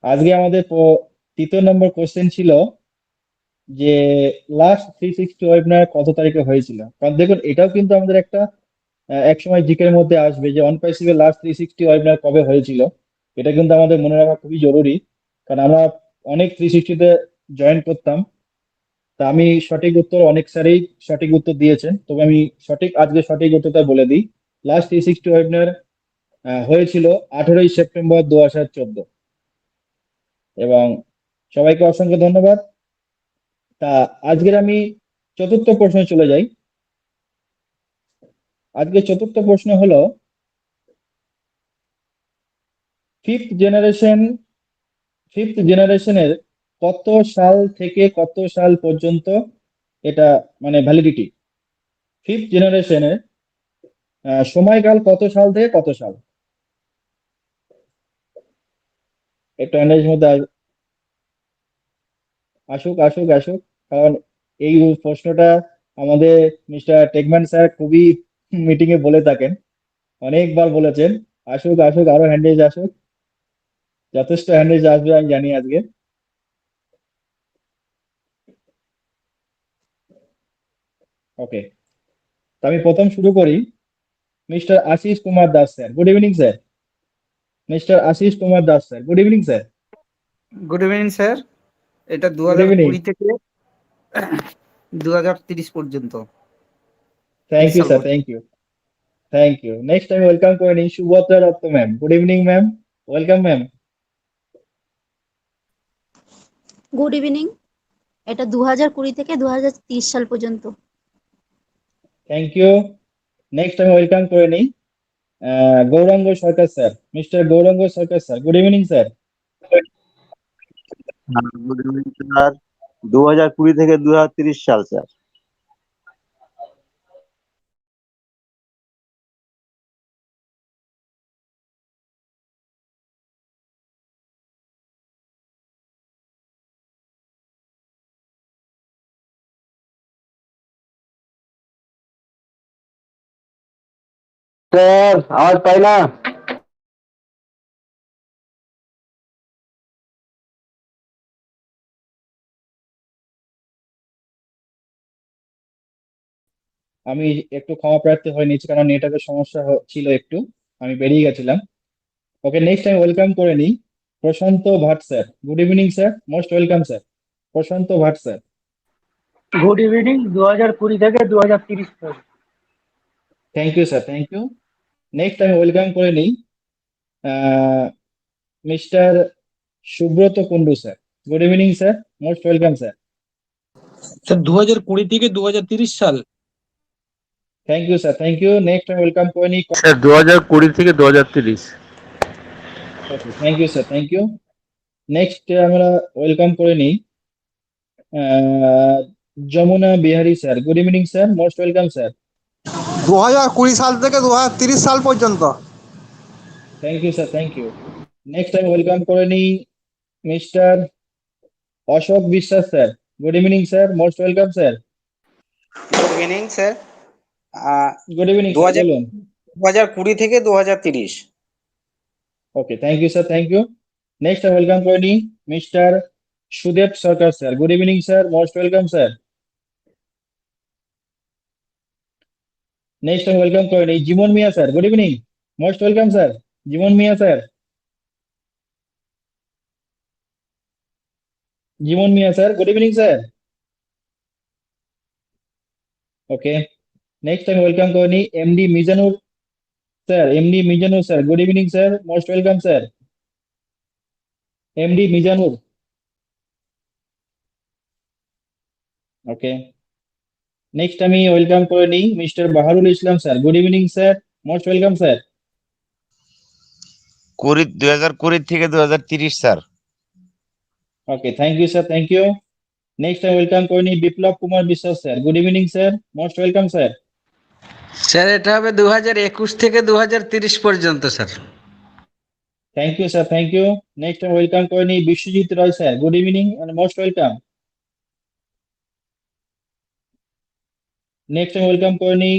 Speaker 4: আজকে আমাদের তৃতীয় নম্বর কোশ্চেন ছিল যে লাস্ট 360 ওয়েবিনার কত তারিখে হয়েছিল। কারণ দেখুন এটাও কিন্তু আমাদের একটা এক সময় জিকের মধ্যে আসবে যে অনপ্যাসিভের লাস্ট 360 ওয়েবিনার কবে হয়েছিল। এটা কিন্তু আমাদের মনে রাখা খুবই জরুরি, কারণ আমরা অনেক 360-তে জয়েন করতাম। তা আমি সঠিক উত্তর, অনেক স্যারই সঠিক উত্তর দিয়েছেন, তবে আমি আজকে সঠিক উত্তরটা বলে দিই। লাস্ট 360 ওয়েবিনার হয়েছিল 18 সেপ্টেম্বর 2014। এবং সবাইকে অসংখ্য ধন্যবাদ। তা আজকের আমি চতুর্থ প্রশ্নে চলে যাই। আজকে চতুর্থ প্রশ্ন হলো ফিফথ জেনারেশনের কত সাল থেকে কত সাল পর্যন্ত এটা মানে ভ্যালিডিটি। ফিফথ জেনারেশনের সময়কাল কত সাল থেকে কত সাল। একটু হ্যান্ডের মধ্যে আসুক আসুক আসুক, কারণ এই প্রশ্নটা আমাদের মিস্টার টেকম্যান স্যার খুবই মিটিং এ বলে থাকেন, অনেকবার বলেছেন। আসুক আসুক, আরো হ্যান্ডেজ আসুক, যথেষ্ট হ্যান্ডেজ আসবে আমি জানি আজকে। ওকে, তো আমি প্রথম শুরু করি। Mister Ashis Kumar Das sir, good evening sir. Mister Ashis Kumar Das sir, good evening sir.
Speaker 5: Good evening sir. এটা
Speaker 4: গুড ইভিনিং।
Speaker 5: 2020 থেকে 2030 পর্যন্ত।
Speaker 4: থ্যাংক
Speaker 5: 30
Speaker 4: ইউ
Speaker 5: সাল
Speaker 4: স্যার,
Speaker 5: পর্যন্ত।
Speaker 4: Thank you, thank you. Next আমি ওয়েলকাম করে নিই Subhadra Dutta ma'am, good evening ma'am, welcome ma'am.
Speaker 1: Good evening. এটা 2020 থেকে 2030 সাল পর্যন্ত।
Speaker 4: Thank you. নেক্সট আমি ওয়েলকাম করে নিই Gouranga Sarkar sir, Mister Gouranga Sarkar sir, good evening sir.
Speaker 21: Good evening sir, 2020 থেকে 2030 সাল স্যার।
Speaker 19: স্যার আওয়াজ পাই না।
Speaker 4: আমি একটু ক্ষমা প্রার্থী হয়ে নিচ্ছি, কারণ নেটওয়ার্কের সমস্যা ছিল একটু, আমি বেরিয়ে গেছিলাম। ওকে, নেক্সট আমি ওয়েলকাম করে নিই Prashant Bhat sir, good evening sir, most welcome sir, Prashant Bhat sir.
Speaker 19: Good evening, 2020 থেকে 2030 সাল।
Speaker 4: Thank you sir, thank you. Next আমি ওয়েলকাম করে নিই Mister Subrata Kundu sir, good evening sir, most welcome sir.
Speaker 16: Sir 2020 থেকে 2030 সাল।
Speaker 4: Thank you sir, thank you. Next আমি ওয়েলকাম করে নিই
Speaker 18: স্যার 2020 থেকে 2030।
Speaker 4: Okay, thank you sir, thank you. Next আমরা ওয়েলকাম করে নিই Jamuna Bihari sir, good evening sir, most welcome sir.
Speaker 8: 2020 সাল থেকে 2030 সাল পর্যন্ত।
Speaker 4: Thank you sir, thank you. Next আমি ওয়েলকাম করে নিই Mister Ashok Biswas sir, good evening sir, most welcome sir.
Speaker 12: Good evening sir.
Speaker 4: Good evening
Speaker 12: দু
Speaker 4: স্যার,
Speaker 12: হাজার
Speaker 4: বলুন।
Speaker 12: 2020 থেকে 2030।
Speaker 4: Okay, thank you sir, thank you. Next আমি ওয়েলকাম করে নিই Mister Sudeb Sarkar sir, good evening sir, most welcome sir. Next আমি ওয়েলকাম করে নিই Jibon Mia sir, good evening, most welcome sir, Jibon Mia sir. Jibon Mia sir, good evening sir. Okay, next আমি ওয়েলকাম করে নিই MD Mizanur sir, MD Mizanur sir, good evening sir, most welcome sir, MD Mizanur. Okay, next আমি ওয়েলকাম করে নিই Mister Baharul Islam sir, good evening sir, most welcome sir.
Speaker 9: 2020 থেকে 2030 sir.
Speaker 4: Okay, thank you sir, thank you. Next আমি ওয়েলকাম করে নিই Biplab Kumar Biswas sir, good evening sir, most welcome sir.
Speaker 15: Sir এটা হবে 2021 থেকে 2030 পর্যন্ত sir.
Speaker 4: Thank you sir, thank you. Next আমি ওয়েলকাম করে নিই Biswajit Roy sir, good evening and most welcome. Next আমি ওয়েলকাম করে নিই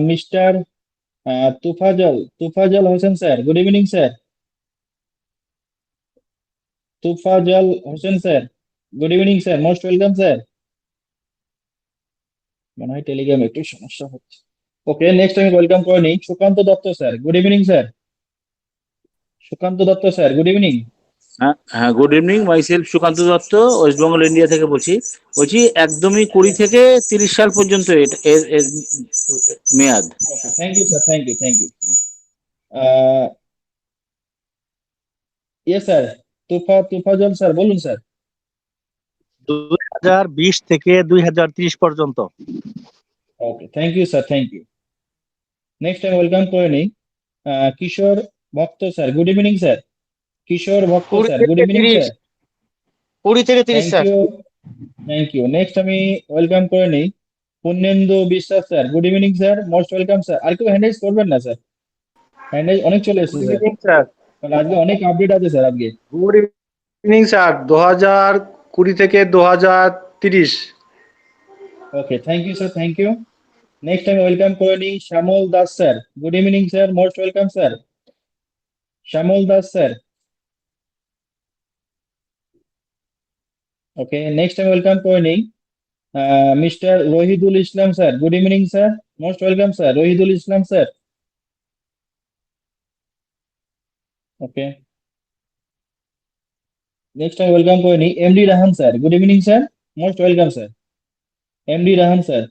Speaker 4: Mister Tufazal Hossain sir, good evening sir, তুফাজল Hossain sir, good evening sir, most welcome sir. মনে হয় টেলিগ্রাম একটু সমস্যা হচ্ছে। ওকে, নেক্সট আমি ওয়েলকাম করে নিই Sukanta Dutta sir, good evening sir, Sukanta Dutta sir, good evening.
Speaker 18: হ্যাঁ হ্যাঁ, good evening, myself Sukanta Dutta, West Bengal India থেকে বলছি। একদমই 20 থেকে 30 সাল পর্যন্ত এর মেয়াদ।
Speaker 4: Okay, thank you sir, thank you, thank you. Yes sir, Tufazal sir, বলুন স্যার।
Speaker 13: 2020 থেকে 2030 পর্যন্ত।
Speaker 4: Okay, thank you sir, thank you. Next আমি ওয়েলকাম করে নিই Kishore Bhakta sir, good evening sir, Kishore Bhakta
Speaker 18: 20
Speaker 4: sir, good
Speaker 18: থেকে
Speaker 4: ইভিনিং
Speaker 18: 30,
Speaker 4: স্যার।
Speaker 18: 20 থেকে 30
Speaker 4: thank
Speaker 18: sir.
Speaker 4: You, thank you. Next আমি ওয়েলকাম করে নিই Purnendu Biswas sir, good evening sir, most welcome sir. আর কেউ হ্যান্ড রাইজ করবেন না স্যার, হ্যান্ড রাইজ অনেক চলে এসেছে
Speaker 18: গুড
Speaker 4: স্যার।
Speaker 18: ইভিনিং স্যার,
Speaker 4: কারণ আজকে অনেক আপডেট আছে স্যার আজকে।
Speaker 16: গুড ইভিনিং স্যার 2020 থেকে 2030।
Speaker 4: Okay, thank you sir, thank you. Next আমি ওয়েলকাম করে নিই Shyamal Das sir. Good evening sir, most welcome sir. Shyamal Das sir. Okay, next আমি ওয়েলকাম করে নিই mister Rahidul Islam sir. Good evening sir, most welcome sir, Rahidul Islam sir. Okay, next আমি ওয়েলকাম করে নিই MD Rahan sir. Good evening sir, most welcome sir, MD Rahan sir.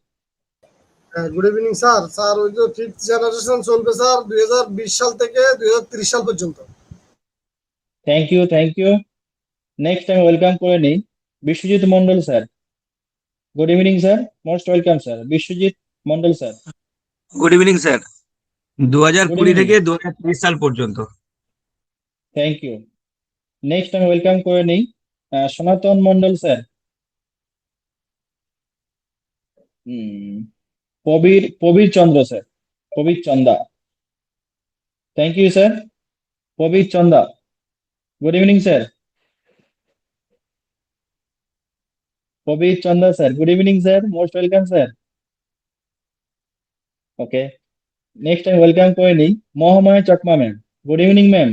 Speaker 8: Good evening sir. Sir ওই যে ফিফথ জেনারেশন চলবে স্যার 2020 সাল থেকে 2030 সাল পর্যন্ত।
Speaker 4: Thank you, thank you. Next আমি ওয়েলকাম করে নিই Biswajit Mondal sir. Good evening sir, most welcome sir, Biswajit Mondal sir.
Speaker 2: Good evening sir,
Speaker 4: good
Speaker 2: 2020
Speaker 4: evening,
Speaker 2: থেকে 2030 সাল পর্যন্ত।
Speaker 4: Thank you. নেক্সট আমি ওয়েলকাম করে নিই Sanatan Mondal sir. Prabir Prabir Chandra sir, Prabir Chanda. Thank you sir, Prabir Chanda. Good evening sir, Prabir Chanda sir. Good evening sir, most welcome sir. Okay, next আমি ওয়েলকাম করে নিই Mahamaya Chakma ma'am. Good evening ma'am.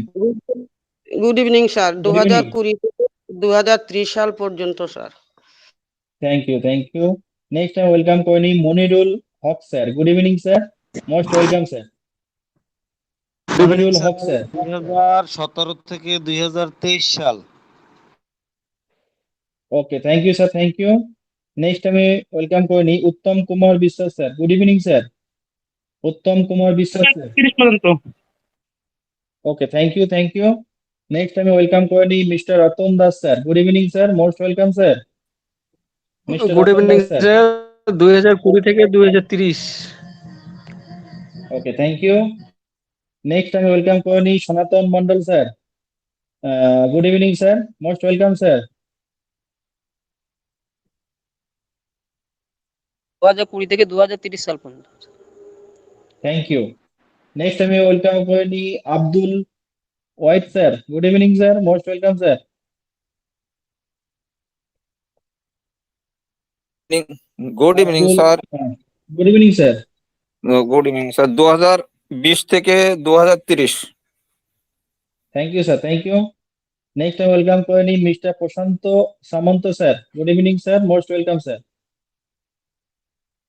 Speaker 7: Good evening sir,
Speaker 4: good evening,
Speaker 7: 2020 থেকে 2030 সাল পর্যন্ত sir.
Speaker 4: Thank you, thank you. Next আমি ওয়েলকাম করে নিই Monirul Haque sir. Good evening sir, most welcome sir, Monirul Haque sir.
Speaker 3: 2017 থেকে 2023 সাল।
Speaker 4: Okay, thank you sir, thank you. Next আমি ওয়েলকাম করে নিই Uttam Kumar Biswas sir. Good evening sir, Uttam Kumar Biswas sir.
Speaker 16: 30 পর্যন্ত।
Speaker 4: Okay, thank you, thank you. Next আমি ওয়েলকাম করে নিই mister Ratan Das sir. Good evening sir, most welcome sir, mister
Speaker 16: good
Speaker 4: Ratan
Speaker 16: evening
Speaker 4: Das sir.
Speaker 16: Sir, 2020 থেকে 2030।
Speaker 4: Okay, thank you. নেক্সট আমি ওয়েলকাম করে নিই Sanatan Mondal sir. Good evening sir, most welcome sir.
Speaker 22: 2020 থেকে 2030 সাল পর্যন্ত।
Speaker 4: Thank you. নেক্সট আমি ওয়েলকাম করে নিই Abdul Wahid sir. Good evening sir, most welcome sir.
Speaker 23: Good evening
Speaker 4: Abdul,
Speaker 23: sir.
Speaker 4: Good evening sir.
Speaker 23: Good evening sir, 2020 থেকে 2030।
Speaker 4: Thank you sir, thank you. Next আমি ওয়েলকাম করে নিই mister Prashanta Samanta sir. Good evening sir, most welcome sir.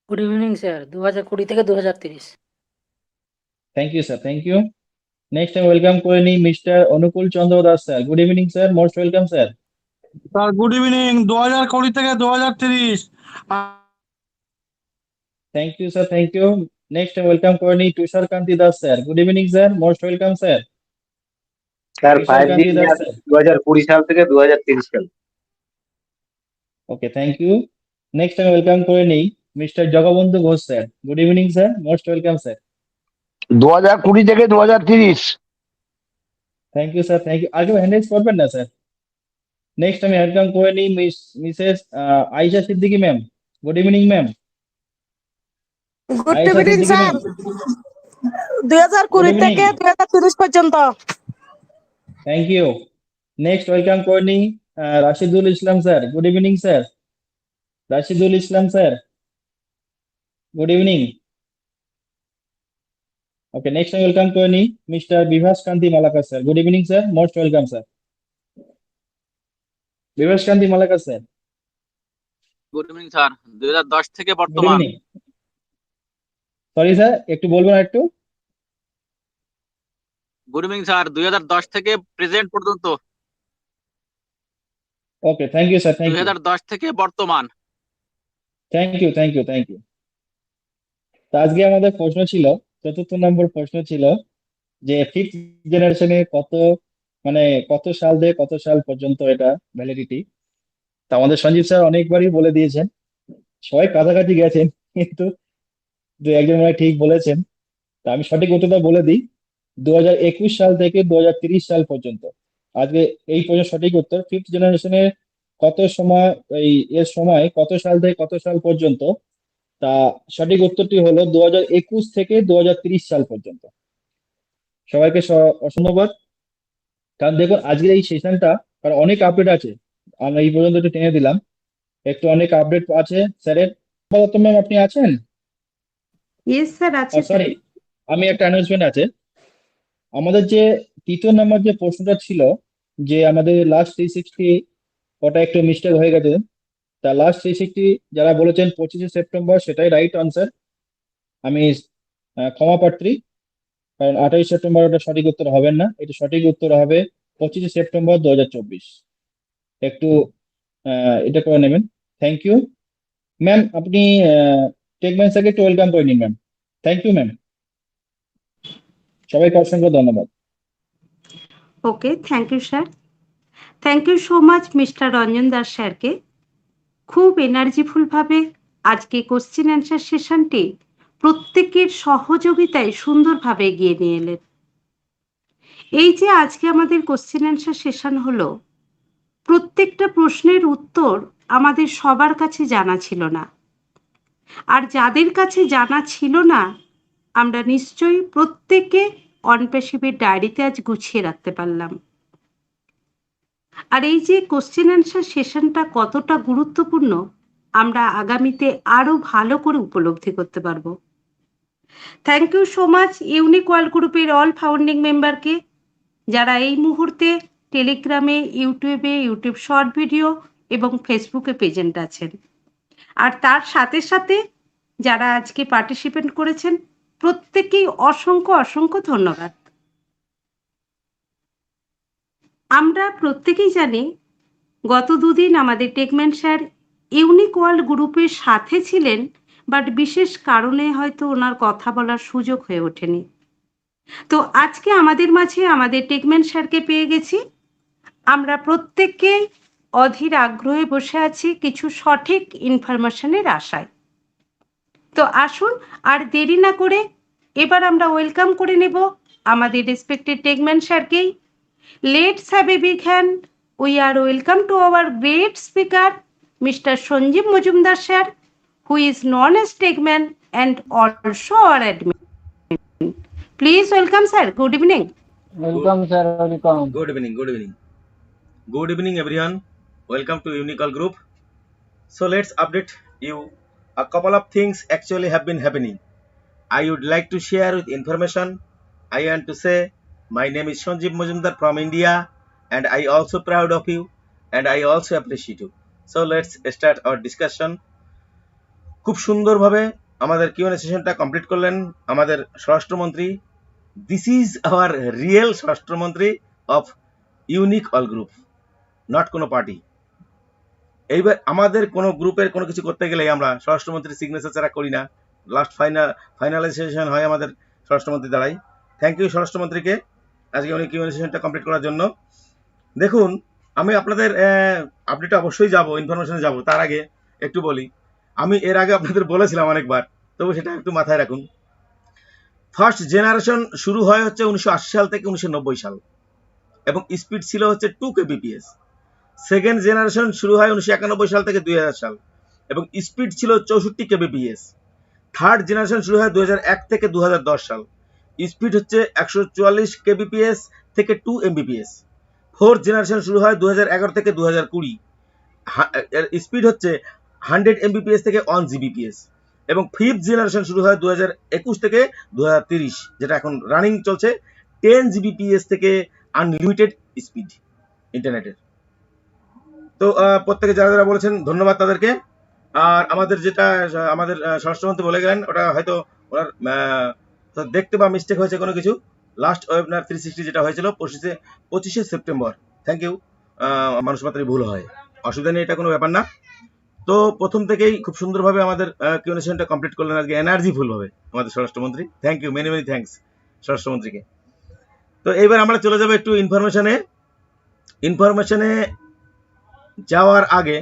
Speaker 6: Good evening sir, 2020 থেকে 2030।
Speaker 4: Thank you sir, thank you. Next আমি ওয়েলকাম করে নিই mister Anukul Chandra Das sir. Good evening sir, most welcome sir.
Speaker 17: Sir good evening 2020 থেকে 2030।
Speaker 4: Thank you sir, thank you. Next আমি ওয়েলকাম করে নিই Tushar Kanti Das sir. Good evening sir, most welcome sir,
Speaker 10: sir
Speaker 4: Tushar
Speaker 10: 5G
Speaker 4: Kanti Das sir.
Speaker 10: 2020 সাল থেকে 2030 সাল।
Speaker 4: Okay, thank you. নেক্সট আমি ওয়েলকাম করে নিই mister Jagabandhu Ghosh sir. Good evening sir, most welcome sir.
Speaker 3: 2020 থেকে 2030।
Speaker 4: Thank you sir, thank you. আগে হ্যান্ড করবেন না স্যার। নেক্সট আমি ওয়েলকাম করে নিই Mrs Ayesha Siddiqui ma'am. Good evening ma'am,
Speaker 11: good
Speaker 4: Ayesha
Speaker 11: evening
Speaker 4: Siddiqui
Speaker 11: sir,
Speaker 4: ma'am.
Speaker 11: 2020 থেকে 2030 পর্যন্ত।
Speaker 4: Thank you. নেক্সট ওয়েলকাম করে নিই Rashidul Islam sir. Good evening sir, Rashidul Islam sir. Good evening. Okay, next আমি ওয়েলকাম করে নিই mister Bibhas Kanti Malakar sir. Good evening sir, most welcome sir, Bibhas Kanti Malakar sir.
Speaker 24: Good evening sir, 2010 থেকে
Speaker 4: গুড
Speaker 24: বর্তমান।
Speaker 4: ইভিনিং। সরি স্যার, একটু বলবেন একটু।
Speaker 24: গুড ইভিনিং স্যার, 2010 থেকে প্রেজেন্ট পর্যন্ত।
Speaker 4: Okay, thank you sir, thank you,
Speaker 24: 2010 থেকে বর্তমান।
Speaker 4: Thank you, thank you, thank you. তো আজকে আমাদের প্রশ্ন ছিল, চতুর্থ নম্বর প্রশ্ন ছিল যে ফিফথ জেনারেশনে কত, মানে কত সাল থেকে কত সাল পর্যন্ত এটা ভ্যালিডিটি। তা আমাদের সঞ্জীব স্যার অনেকবারই বলে দিয়েছেন, সবাই কাছাকাছি গেছেন, কিন্তু দু একজন মানে ঠিক বলেছেন। তা আমি সঠিক উত্তরটা বলে দিই, 2021 সাল থেকে 2030 সাল পর্যন্ত। আজকে এই প্রশ্ন সঠিক উত্তর ফিফথ জেনারেশনের কত সময়, এই এর সময় কত সাল থেকে কত সাল পর্যন্ত। তা সঠিক উত্তরটি হলো 2021 থেকে 2030 সাল পর্যন্ত। সবাইকে অসংখ্য ধন্যবাদ। কারণ দেখুন আজকের এই সেশনটা, কারণ অনেক আপডেট আছে, আমরা এই পর্যন্ত একটু টেনে দিলাম, একটু অনেক আপডেট আছে স্যারের। আপাতত ম্যাম আপনি আছেন?
Speaker 11: ইয়েস স্যার, আছে স্যার।
Speaker 4: সরি, আমি একটা অ্যানাউন্সমেন্ট আছে। আমাদের যে তৃতীয় নাম্বার যে প্রশ্নটা ছিল, যে আমাদের লাস্ট 360, ওটা একটু মিস্টেক হয়ে গেছে। তা লাস্ট 360 যারা বলেছেন 25শে সেপ্টেম্বর, সেটাই রাইট আনসার। আমি ক্ষমা প্রার্থী, কারণ 28শে সেপ্টেম্বর ওটা সঠিক উত্তর হবে না, এটা সঠিক উত্তর হবে 25শে সেপ্টেম্বর 2024। একটু এটা করে নেবেন। থ্যাংক ইউ ম্যাম, আপনি টেকম্যান স্যারকে একটু ওয়েলকাম করে নিন ম্যাম। থ্যাংক ইউ ম্যাম, সবাইকে অসংখ্য ধন্যবাদ।
Speaker 11: Okay, thank you sir. Thank you so much mister Ranjan Das স্যারকে। খুব এনার্জিফুলভাবে আজকে কোশ্চেন অ্যান্সার সেশনটি প্রত্যেকের সহযোগিতায় সুন্দরভাবে এগিয়ে নিয়ে এলেন। এই যে আজকে আমাদের কোশ্চেন অ্যান্সার সেশন হলো, প্রত্যেকটা প্রশ্নের উত্তর আমাদের সবার কাছে জানা ছিল না, আর যাদের কাছে জানা ছিল না আমরা নিশ্চয়ই প্রত্যেকে অনপ্যাসিভের ডায়েরিতে আজ গুছিয়ে রাখতে পারলাম। আর এই যে কোশ্চেন অ্যান্সার সেশনটা কতটা গুরুত্বপূর্ণ আমরা আগামীতে আরো ভালো করে উপলব্ধি করতে পারবো। Thank you so much unique world গ্রুপের অল ফাউন্ডিং মেম্বারকে, যারা এই মুহূর্তে টেলিগ্রামে, ইউটিউব শর্ট ভিডিও এবং ফেসবুকে প্রেজেন্ট আছেন। আর তার সাথে সাথে যারা আজকে পার্টিসিপেট করেছেন প্রত্যেকেই অসংখ্য অসংখ্য ধন্যবাদ। আমরা প্রত্যেকেই জানি গত দুদিন আমাদের টেকম্যান স্যার ইউনিক ওয়ার্ল্ড গ্রুপের সাথে ছিলেন, বাট বিশেষ কারণে হয়তো ওনার কথা বলার সুযোগ হয়ে ওঠেনি। তো আজকে আমাদের মাঝে আমাদের টেকম্যান স্যারকে পেয়ে গেছি। আমরা প্রত্যেককেই অধীর আগ্রহে বসে আছি কিছু সঠিক ইনফরমেশনের আশায়। তো আসুন আর দেরি না করে এবার আমরা ওয়েলকাম করে নেব আমাদের রেসপেক্টেড টেকম্যান স্যারকেই। Let's have a big hand. We are welcome to our great speaker, Mr. Sanjeev Majumdar sir, who is known as Techman and also our admin. Please welcome sir. Good evening.
Speaker 19: Welcome, sir. Welcome.
Speaker 1: Good evening. Good evening. Good evening, everyone. Welcome to Unical Group. So let's update you. A couple of things actually have been happening. I would like to share with information. I want to say my name is Sanjeev Majumdar from India, and I also proud of you, and I also appreciate you. So let's start our discussion. খুব সুন্দরভাবে আমাদের কিউএনএ সেশনটা কমপ্লিট করলেন আমাদের স্বরাষ্ট্রমন্ত্রী। দিস ইজ আওয়ার রিয়েল স্বরাষ্ট্রমন্ত্রী of unique all group, not কোনো পার্টি। এইবার আমাদের কোনো গ্রুপের কোনো কিছু করতে গেলে আমরা স্বরাষ্ট্রমন্ত্রীর সিগনেচার ছাড়া করি না। লাস্ট ফাইনালাইজেশন হয় আমাদের স্বরাষ্ট্রমন্ত্রী দ্বারাই। থ্যাংক ইউ স্বরাষ্ট্রমন্ত্রীকে আজকে উনি কিউএনএ সেশনটা কমপ্লিট করার জন্য। দেখুন, আমি আপনাদের আপডেটে অবশ্যই যাব, ইনফরমেশনে যাব, তার আগে একটু বলি। আমি এর আগে আপনাদের বলেছিলাম অনেকবার, তবু সেটা একটু মাথায় রাখুন। ফার্স্ট জেনারেশন শুরু হয় হচ্ছে 1980 সাল থেকে 1990 সাল, এবং স্পিড ছিল হচ্ছে 2 kbps। সেকেন্ড জেনারেশন শুরু হয় 1991 সাল থেকে 2000 সাল, এবং স্পিড ছিল 64 kbps। থার্ড জেনারেশন শুরু হয় 2001 থেকে 2010 সাল, স্পিড হচ্ছে 144 kbps থেকে 2 mbps। ফোর্থ জেনারেশন শুরু হয় 2011 থেকে 2020, স্পিড হচ্ছে 100 mbps থেকে 1 gbps। এবং ফিফথ জেনারেশন শুরু হয় 2021 থেকে 2030, যেটা এখন রানিং চলছে, 10 gbps থেকে আনলিমিটেড স্পিড ইন্টারনেটের। তো প্রত্যেকে যারা যারা বলেছেন ধন্যবাদ তাদেরকে। আর আমাদের যেটা আমাদের স্বরাষ্ট্রমন্ত্রী বলে গেলেন, ওটা হয়তো ওনার দেখতে বা মিস্টেক হয়েছে কোনো কিছু। লাস্ট ওয়েবিনার 360 যেটা হয়েছিল 25শে সেপ্টেম্বর। Thank you. মানুষ মাত্রই ভুল হয়, অসুবিধা নেই, এটা কোনো ব্যাপার না। তো প্রথম থেকেই খুব সুন্দরভাবে আমাদের কিউএনএ সেশনটা কমপ্লিট করলেন আজকে এনার্জিফুল ভাবে আমাদের স্বরাষ্ট্রমন্ত্রী। Thank you, many many thanks স্বরাষ্ট্রমন্ত্রীকে। তো এইবার আমরা চলে যাবো একটু ইনফরমেশনে যাওয়ার আগে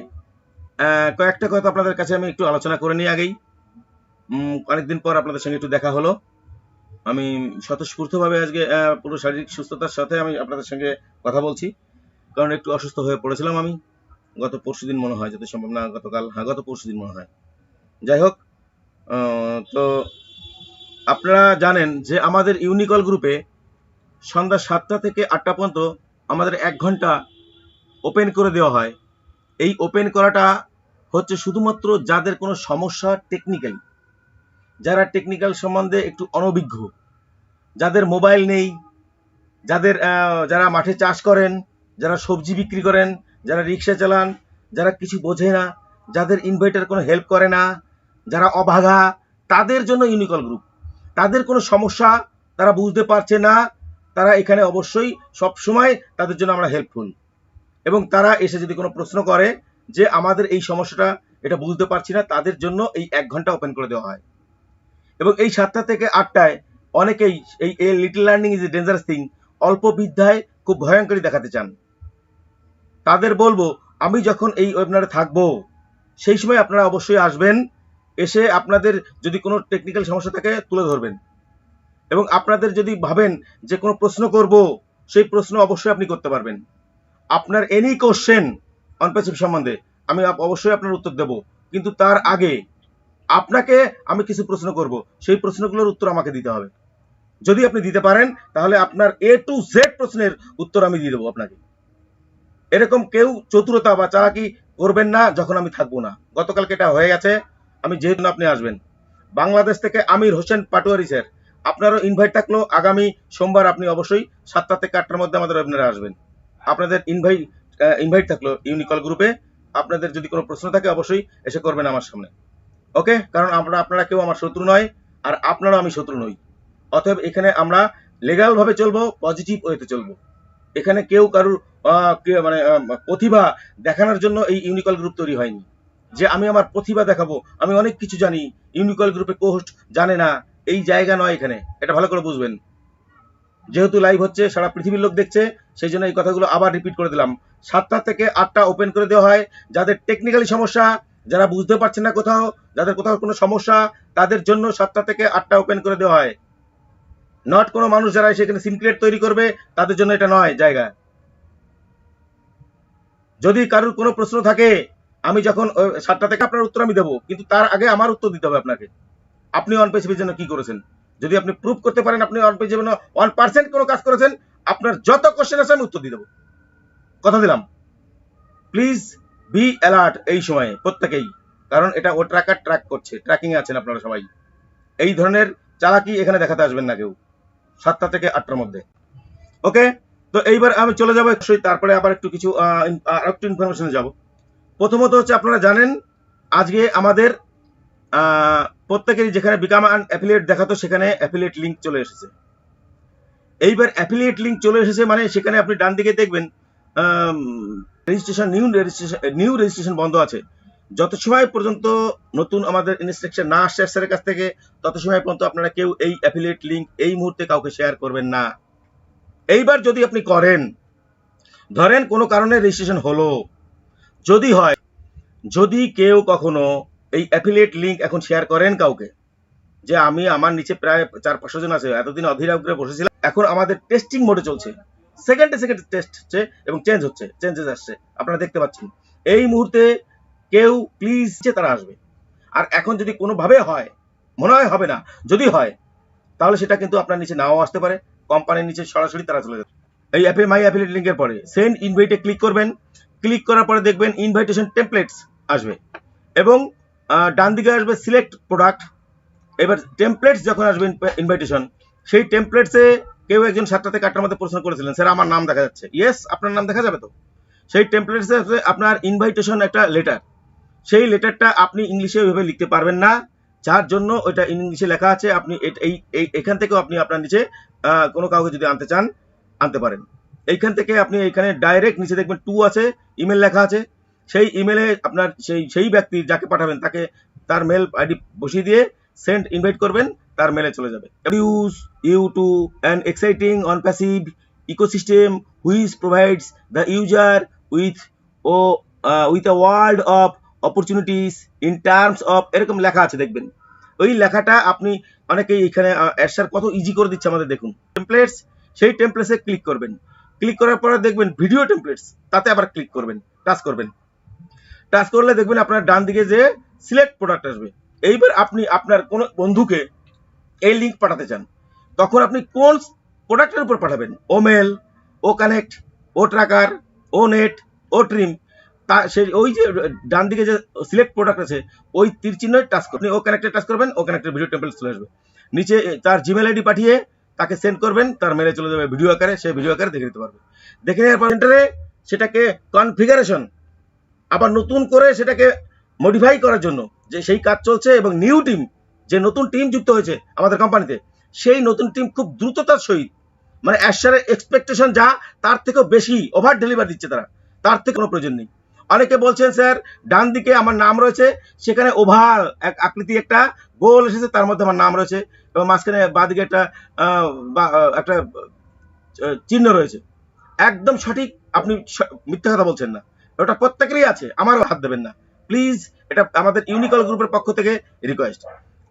Speaker 1: কয়েকটা কথা আপনাদের কাছে আমি একটু আলোচনা করে নিই। আগেই অনেকদিন পর আপনাদের সঙ্গে একটু দেখা হলো। আমি স্বতঃস্ফূর্তভাবে আজকে পুরো শারীরিক সুস্থতার সাথে আমি আপনাদের সঙ্গে কথা বলছি, কারণ একটু অসুস্থ হয়ে পড়েছিলাম আমি গত পরশুদিন মনে হয়, যদি সম্ভব না গতকাল, হ্যাঁ গত পরশুদিন মনে হয়। যাই হোক, তো আপনারা জানেন যে আমাদের ইউনিকল গ্রুপে সন্ধ্যা 7টা থেকে 8টা পর্যন্ত আমাদের 1 ঘন্টা ওপেন করে দেওয়া হয়। এই ওপেন করাটা হচ্ছে শুধুমাত্র যাদের কোনো সমস্যা টেকনিক্যালি, যারা টেকনিক্যাল সম্বন্ধে একটু অনভিজ্ঞ, যাদের মোবাইল নেই, যারা মাঠে চাষ করেন, যারা সবজি বিক্রি করেন, যারা রিক্সা চালান, যারা কিছু বোঝে না, যাদের ইনভার্টার কোনো হেল্প করে না, যারা অভাগা, তাদের জন্য ইউনিকল গ্রুপ। তাদের কোনো সমস্যা তারা বুঝতে পারছে না, তারা এখানে অবশ্যই সব সময় তাদের জন্য আমরা হেল্পফুল। এবং তারা এসে যদি কোনো প্রশ্ন করে যে আমাদের এই সমস্যাটা এটা বুঝতে পারছি না, তাদের জন্য এই 1 ঘন্টা ওপেন করে দেওয়া হয়। এবং এই 7টা থেকে 8টায় অনেকেই এই little learning is a dangerous thing, অল্প বিদ্যায় খুব ভয়ঙ্করী দেখাতে চান। তাদের বলবো, আমি যখন এই ওয়েবিনারে থাকবো সেই সময় আপনারা অবশ্যই আসবেন, এসে আপনাদের যদি কোনো টেকনিক্যাল সমস্যা থাকে তুলে ধরবেন। এবং আপনাদের যদি ভাবেন যে কোনো প্রশ্ন করব, সেই প্রশ্ন অবশ্যই আপনি করতে পারবেন। আপনার এনি কোশ্চেন অনপ্যাসিভ সম্বন্ধে আমি অবশ্যই আপনার উত্তর দেব, কিন্তু তার আগে আপনাকে আমি কিছু প্রশ্ন করব, সেই প্রশ্নগুলোর উত্তর আমাকে দিতে হবে। যদি আপনি দিতে পারেন তাহলে আপনার A to Z প্রশ্নের উত্তর আমি দিয়ে দেবো আপনাকে। এরকম কেউ চতুরতা বা চালাকি করবেন না যখন আমি থাকবো না। গতকালকে এটা হয়ে গেছে, আমি যেহেতু আপনি আসবেন। বাংলাদেশ থেকে আমির হোসেন পাটোয়ারি স্যার, আপনারও ইনভাইট থাকলো, আগামী সোমবার আপনি অবশ্যই 7টা থেকে 8টার মধ্যে আমাদের ওয়েবিনারে আসবেন। আপনাদের ইনভাইট থাকলো ইউনিকল গ্রুপে। আপনাদের যদি কোনো প্রশ্ন থাকে অবশ্যই এসে করবেন আমার সামনে, ওকে? কারণ আপনারা কেউ আমার শত্রু নয়, আর আপনারাও আমি শত্রু নই। অতএব এখানে আমরা লিগ্যাল ভাবে চলবো, পজিটিভ ওয়েতে চলবো। এখানে কেউ কারুর প্রতিভা দেখানোর জন্য এই ইউনিকল গ্রুপ তৈরি হয়নি যে আমি আমার প্রতিভা দেখাবো, আমি অনেক কিছু জানি, ইউনিকল গ্রুপে কোহোস্ট জানে না, এই জায়গা নয় এখানে। এটা ভালো করে বুঝবেন। যেহেতু লাইভ হচ্ছে, সারা পৃথিবীর লোক দেখছে, সেই জন্য এই কথাগুলো আবার রিপিট করে দিলাম। 7টা থেকে 8টা ওপেন করে দেওয়া হয়। যাদের টেকনিক্যালি সমস্যা, যারা বুঝতে পারছেন না কোথাও, যাদের কোথাও কোনো সমস্যা, তাদের জন্য 7টা থেকে 8টা ওপেন করে দেওয়া হয়। নট কোনো মানুষ যারা সেখানে সিনক্রেট তৈরি করবে, তাদের জন্য এটা নয় জায়গা। যদি কারোর কোনো প্রশ্ন থাকে, আমি যখন 7টা থেকে আপনার উত্তর আমি দেবো, কিন্তু তার আগে আমার উত্তর দিতে হবে আপনাকে। আপনি অনপ্যাসিভের জন্য কি করেছেন? যদি আপনি প্রুভ করতে পারেন আপনি অনপ্যাসিভের জন্য 1% কোনো কাজ করেছেন, আপনার যত কোশ্চেন আছে আমি উত্তর দিয়ে দেবো, কথা দিলাম। প্লিজ বি অ্যালার্ট এই সময়ে প্রত্যেকেই, কারণ এটা ও ট্র্যাক করছে, ট্র্যাকিং এ আছেন আপনারা সবাই। এই ধরনের চালাকি এখানে দেখাতে আসবেন না কেউ 7টা থেকে 8টার মধ্যে, ওকে? তো এইবার আমি চলে যাবো, তারপরে আবার একটু কিছু একটু ইনফরমেশনে যাব। প্রথমত হচ্ছে, আপনারা জানেন আজকে আমাদের প্রত্যেকেরই যেখানে বিকাম অ্যান অ্যাফিলিয়েট দেখাতো, সেখানে অ্যাফিলিয়েট লিঙ্ক চলে এসেছে। এইবার অ্যাফিলিয়েট লিঙ্ক চলে এসেছে মানে সেখানে আপনি ডান দিকে দেখবেন নিউ রেজিস্ট্রেশন বন্ধ আছে। যত সময় পর্যন্ত নতুন আমাদের ইনস্ট্রাকশন না আসছে স্যারের কাছ থেকে, তত সময় পর্যন্ত আপনারা কেউ এই অ্যাফিলিয়েট লিঙ্ক এই মুহূর্তে কাউকে শেয়ার করবেন না। এইবার যদি আপনি করেন, ধরেন কোনো কারণে রেজিস্ট্রেশন হলো, যদি হয়, যদি কেউ কখনো এই অ্যাফিলিয়েট লিঙ্ক এখন শেয়ার করেন কাউকে, যে আমি আমার নিচে প্রায় 400-500 জন আছে, এতদিন অধীর আগ্রহে বসেছিলাম, এখন আমাদের টেস্টিং মোডে চলছে, সেকেন্ডে টেস্ট হচ্ছে এবং চেঞ্জেস আসছে, আপনারা দেখতে পাচ্ছেন। এই মুহূর্তে কেউ প্লিজ তারা আসবে। আর এখন যদি কোনোভাবে হয়, মনে হয় হবে না, যদি হয় তাহলে সেটা কিন্তু আপনার নিচে নাও আসতে পারে, কোম্পানির নিচে সরাসরি তারা চলে যাবে। এই মাই অ্যাফিলিয়েট লিঙ্কের পরে সেন্ড ইনভাইটে ক্লিক করবেন। ক্লিক করার পরে দেখবেন ইনভাইটেশন টেমপ্লেটস আসবে এবং ডান দিকে আসবে সিলেক্ট প্রোডাক্ট। এবার টেমপ্লেটস যখন আসবে ইনভাইটেশন, সেই টেমপ্লেটসে কেউ একজন 7টা থেকে 8টার মধ্যে প্রশ্ন করেছিলেন, স্যার আমার নাম দেখা যাচ্ছে, ইয়েস আপনার নাম দেখা যাবে। তো সেই টেমপ্লেটসে আপনার ইনভাইটেশন একটা লেটার, সেই লেটারটা আপনি ইংলিশে ওইভাবে লিখতে পারবেন না, যার জন্য ওইটা ইংলিশে লেখা আছে। আপনি এখান থেকেও আপনি আপনার নিচে কোনো কাউকে যদি আনতে চান আনতে পারেন। এইখান থেকে আপনি এইখানে ডাইরেক্ট নিচে দেখবেন 2 আছে, ইমেল লেখা আছে। সেই ইমেলে আপনার সেই ব্যক্তি যাকে পাঠাবেন তাকে তার মেল আইডি বসিয়ে দিয়ে সেন্ড ইনভাইট করবেন, তার মেলে চলে যাবে। Use you to an exciting Onpassive ecosystem which provides the user with a world of opportunities in terms of, এরকম লেখা আছে দেখবেন। ওই লেখাটা আপনি অনেকেই এখানে স্যার কত ইজি করে দিচ্ছে আমাদের, দেখুন টেমপ্লেটস, সেই টেমপ্লেটসে ক্লিক করবেন। ক্লিক করার পরে দেখবেন ভিডিও টেমপ্লেটস, তাতে আবার ক্লিক করবেন, টাচ করবেন। টাচ করলে দেখবেন আপনার ডান দিকে যে সিলেক্ট প্রোডাক্ট আসবে। এইবার আপনি আপনার কোন বন্ধুকে এই লিঙ্ক পাঠাতে চান, তখন আপনি কোন প্রোডাক্টের উপর পাঠাবেন, ও মেল, ও কানেক্ট, ও ও ট্র্যাকার, ও নেট, ও ট্রিম, তা সেই ওই যে ডান দিকে যে সিলেক্ট প্রোডাক্ট আছে ওই তীর চিহ্নে টাচ করবেন, ও কানেক্টে টাচ করবেন, ও কানেক্টের ভিডিও টেম্পলেট চলে আসবে। নিচে তার জিমেল আইডি পাঠিয়ে তাকে সেন্ড করবেন, তার মেলে চলে যাবে ভিডিও আকারে, সেই ভিডিও আকারে দেখে নিতে পারবে। দেখে নেওয়ার পর এন্টারে সেটাকে কনফিগারেশন আবার নতুন করে সেটাকে মডিফাই করার জন্য যে সেই কাজ চলছে, এবং নিউ টিম যে নতুন টিম যুক্ত হয়েছে আমাদের কোম্পানিতে, সেই নতুন টিম খুব দ্রুততার সহিত মানে অ্যাশারের এক্সপেকটেশন যা তার থেকেও বেশি ওভার ডেলিভার দিচ্ছে তারা, তার থেকে কোনো প্রয়োজন নেই। অনেকে বলছেন স্যার ডান দিকে আমার নাম রয়েছে, সেখানে ওভাল এক আকৃতি একটা গোল এসেছে, তার মধ্যে আমার নাম রয়েছে, এবং মাঝখানে বাঁদিকে একটা একটা চিহ্ন রয়েছে। একদম সঠিক, আপনি মিথ্যা কথা বলছেন না, ওটা প্রত্যেকেরই আছে, আমারও হাত দেবেন না প্লিজ, এটা আমাদের ইউনিকল গ্রুপের পক্ষ থেকে রিকোয়েস্ট।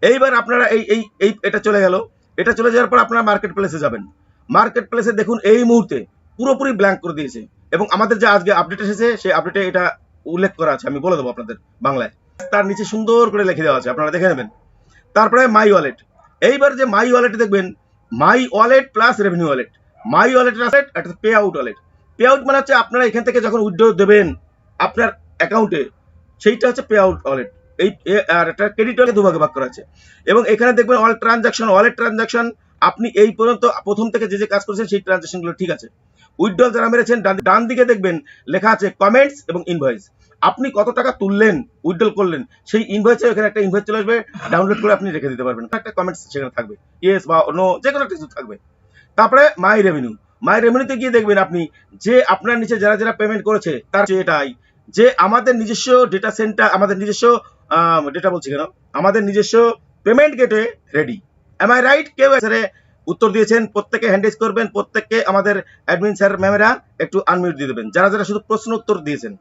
Speaker 1: এইবার আপনারা এই এটা চলে গেল, এটা চলে যাওয়ার পর আপনারা মার্কেট প্লেসে যাবেন। মার্কেট প্লেসে দেখুন এই মুহূর্তে পুরোপুরি ব্ল্যাঙ্ক করে দিয়েছে, এবং আমাদের যে আজকে আপডেট এসেছে সেই আপডেটে এটা উল্লেখ করা আছে, আমি বলে দেবো আপনাদের বাংলায়, তার নিচে সুন্দর করে লিখে দেওয়া আছে, আপনারা দেখে নেবেন। তারপরে মাই ওয়ালেট, এইবার যে মাই ওয়ালেটে দেখবেন my wallet plus revenue wallet, my ওয়ালেটের আছে একটা pay out wallet. Pay out মানে হচ্ছে আপনারা এখান থেকে যখন উইথড্র দেবেন আপনার অ্যাকাউন্টে, সেইটা হচ্ছে পে আউট ওয়ালেট। এই আর একটা ক্রেডিট ওয়ালেট দুভাগে ভাগ করা আছে, এবং এখানে দেখবেন অল ট্রানজাকশন, ওয়ালেট ট্রানজাকশন, আপনি এই পর্যন্ত প্রথম থেকে যে যে কাজ করেছেন সেই ট্রানজাকশনগুলো ঠিক আছে। উইথড্রল যারা মেরেছেন ডান দিকে দেখবেন লেখা আছে কমেন্টস এবং ইনভয়েস, আপনি কত টাকা তুললেন উইথড্রল করলেন সেই ইনভয়েসে এখানে একটা ইনভয়েস চলে আসবে, ডাউনলোড করে আপনি রেখে দিতে পারবেন, একটা কমেন্টস সেখানে থাকবে, ইয়েস বা নো যে কোনো কিছু থাকবে। তারপরে মাই রেভিনিউ, মাই রেভিনিউতে গিয়ে দেখবেন আপনি যে আপনার নিচে যারা যারা পেমেন্ট করেছে তার এটাই যে আমাদের নিজস্ব ডেটা সেন্টার, আমাদের নিজস্ব ডেটা বলছি কেন, আমাদের নিজস্ব পেমেন্ট গেটে রেডি। M I right? কেউ স্যারে উত্তর দিয়েছেন, প্রত্যেকে হ্যান্ডেজ করবেন, প্রত্যেককে আমাদের অ্যাডমিন স্যার ম্যামেরা একটু আনমিউট দিয়ে দেবেন যারা যারা শুধু প্রশ্ন উত্তর দিয়েছেন।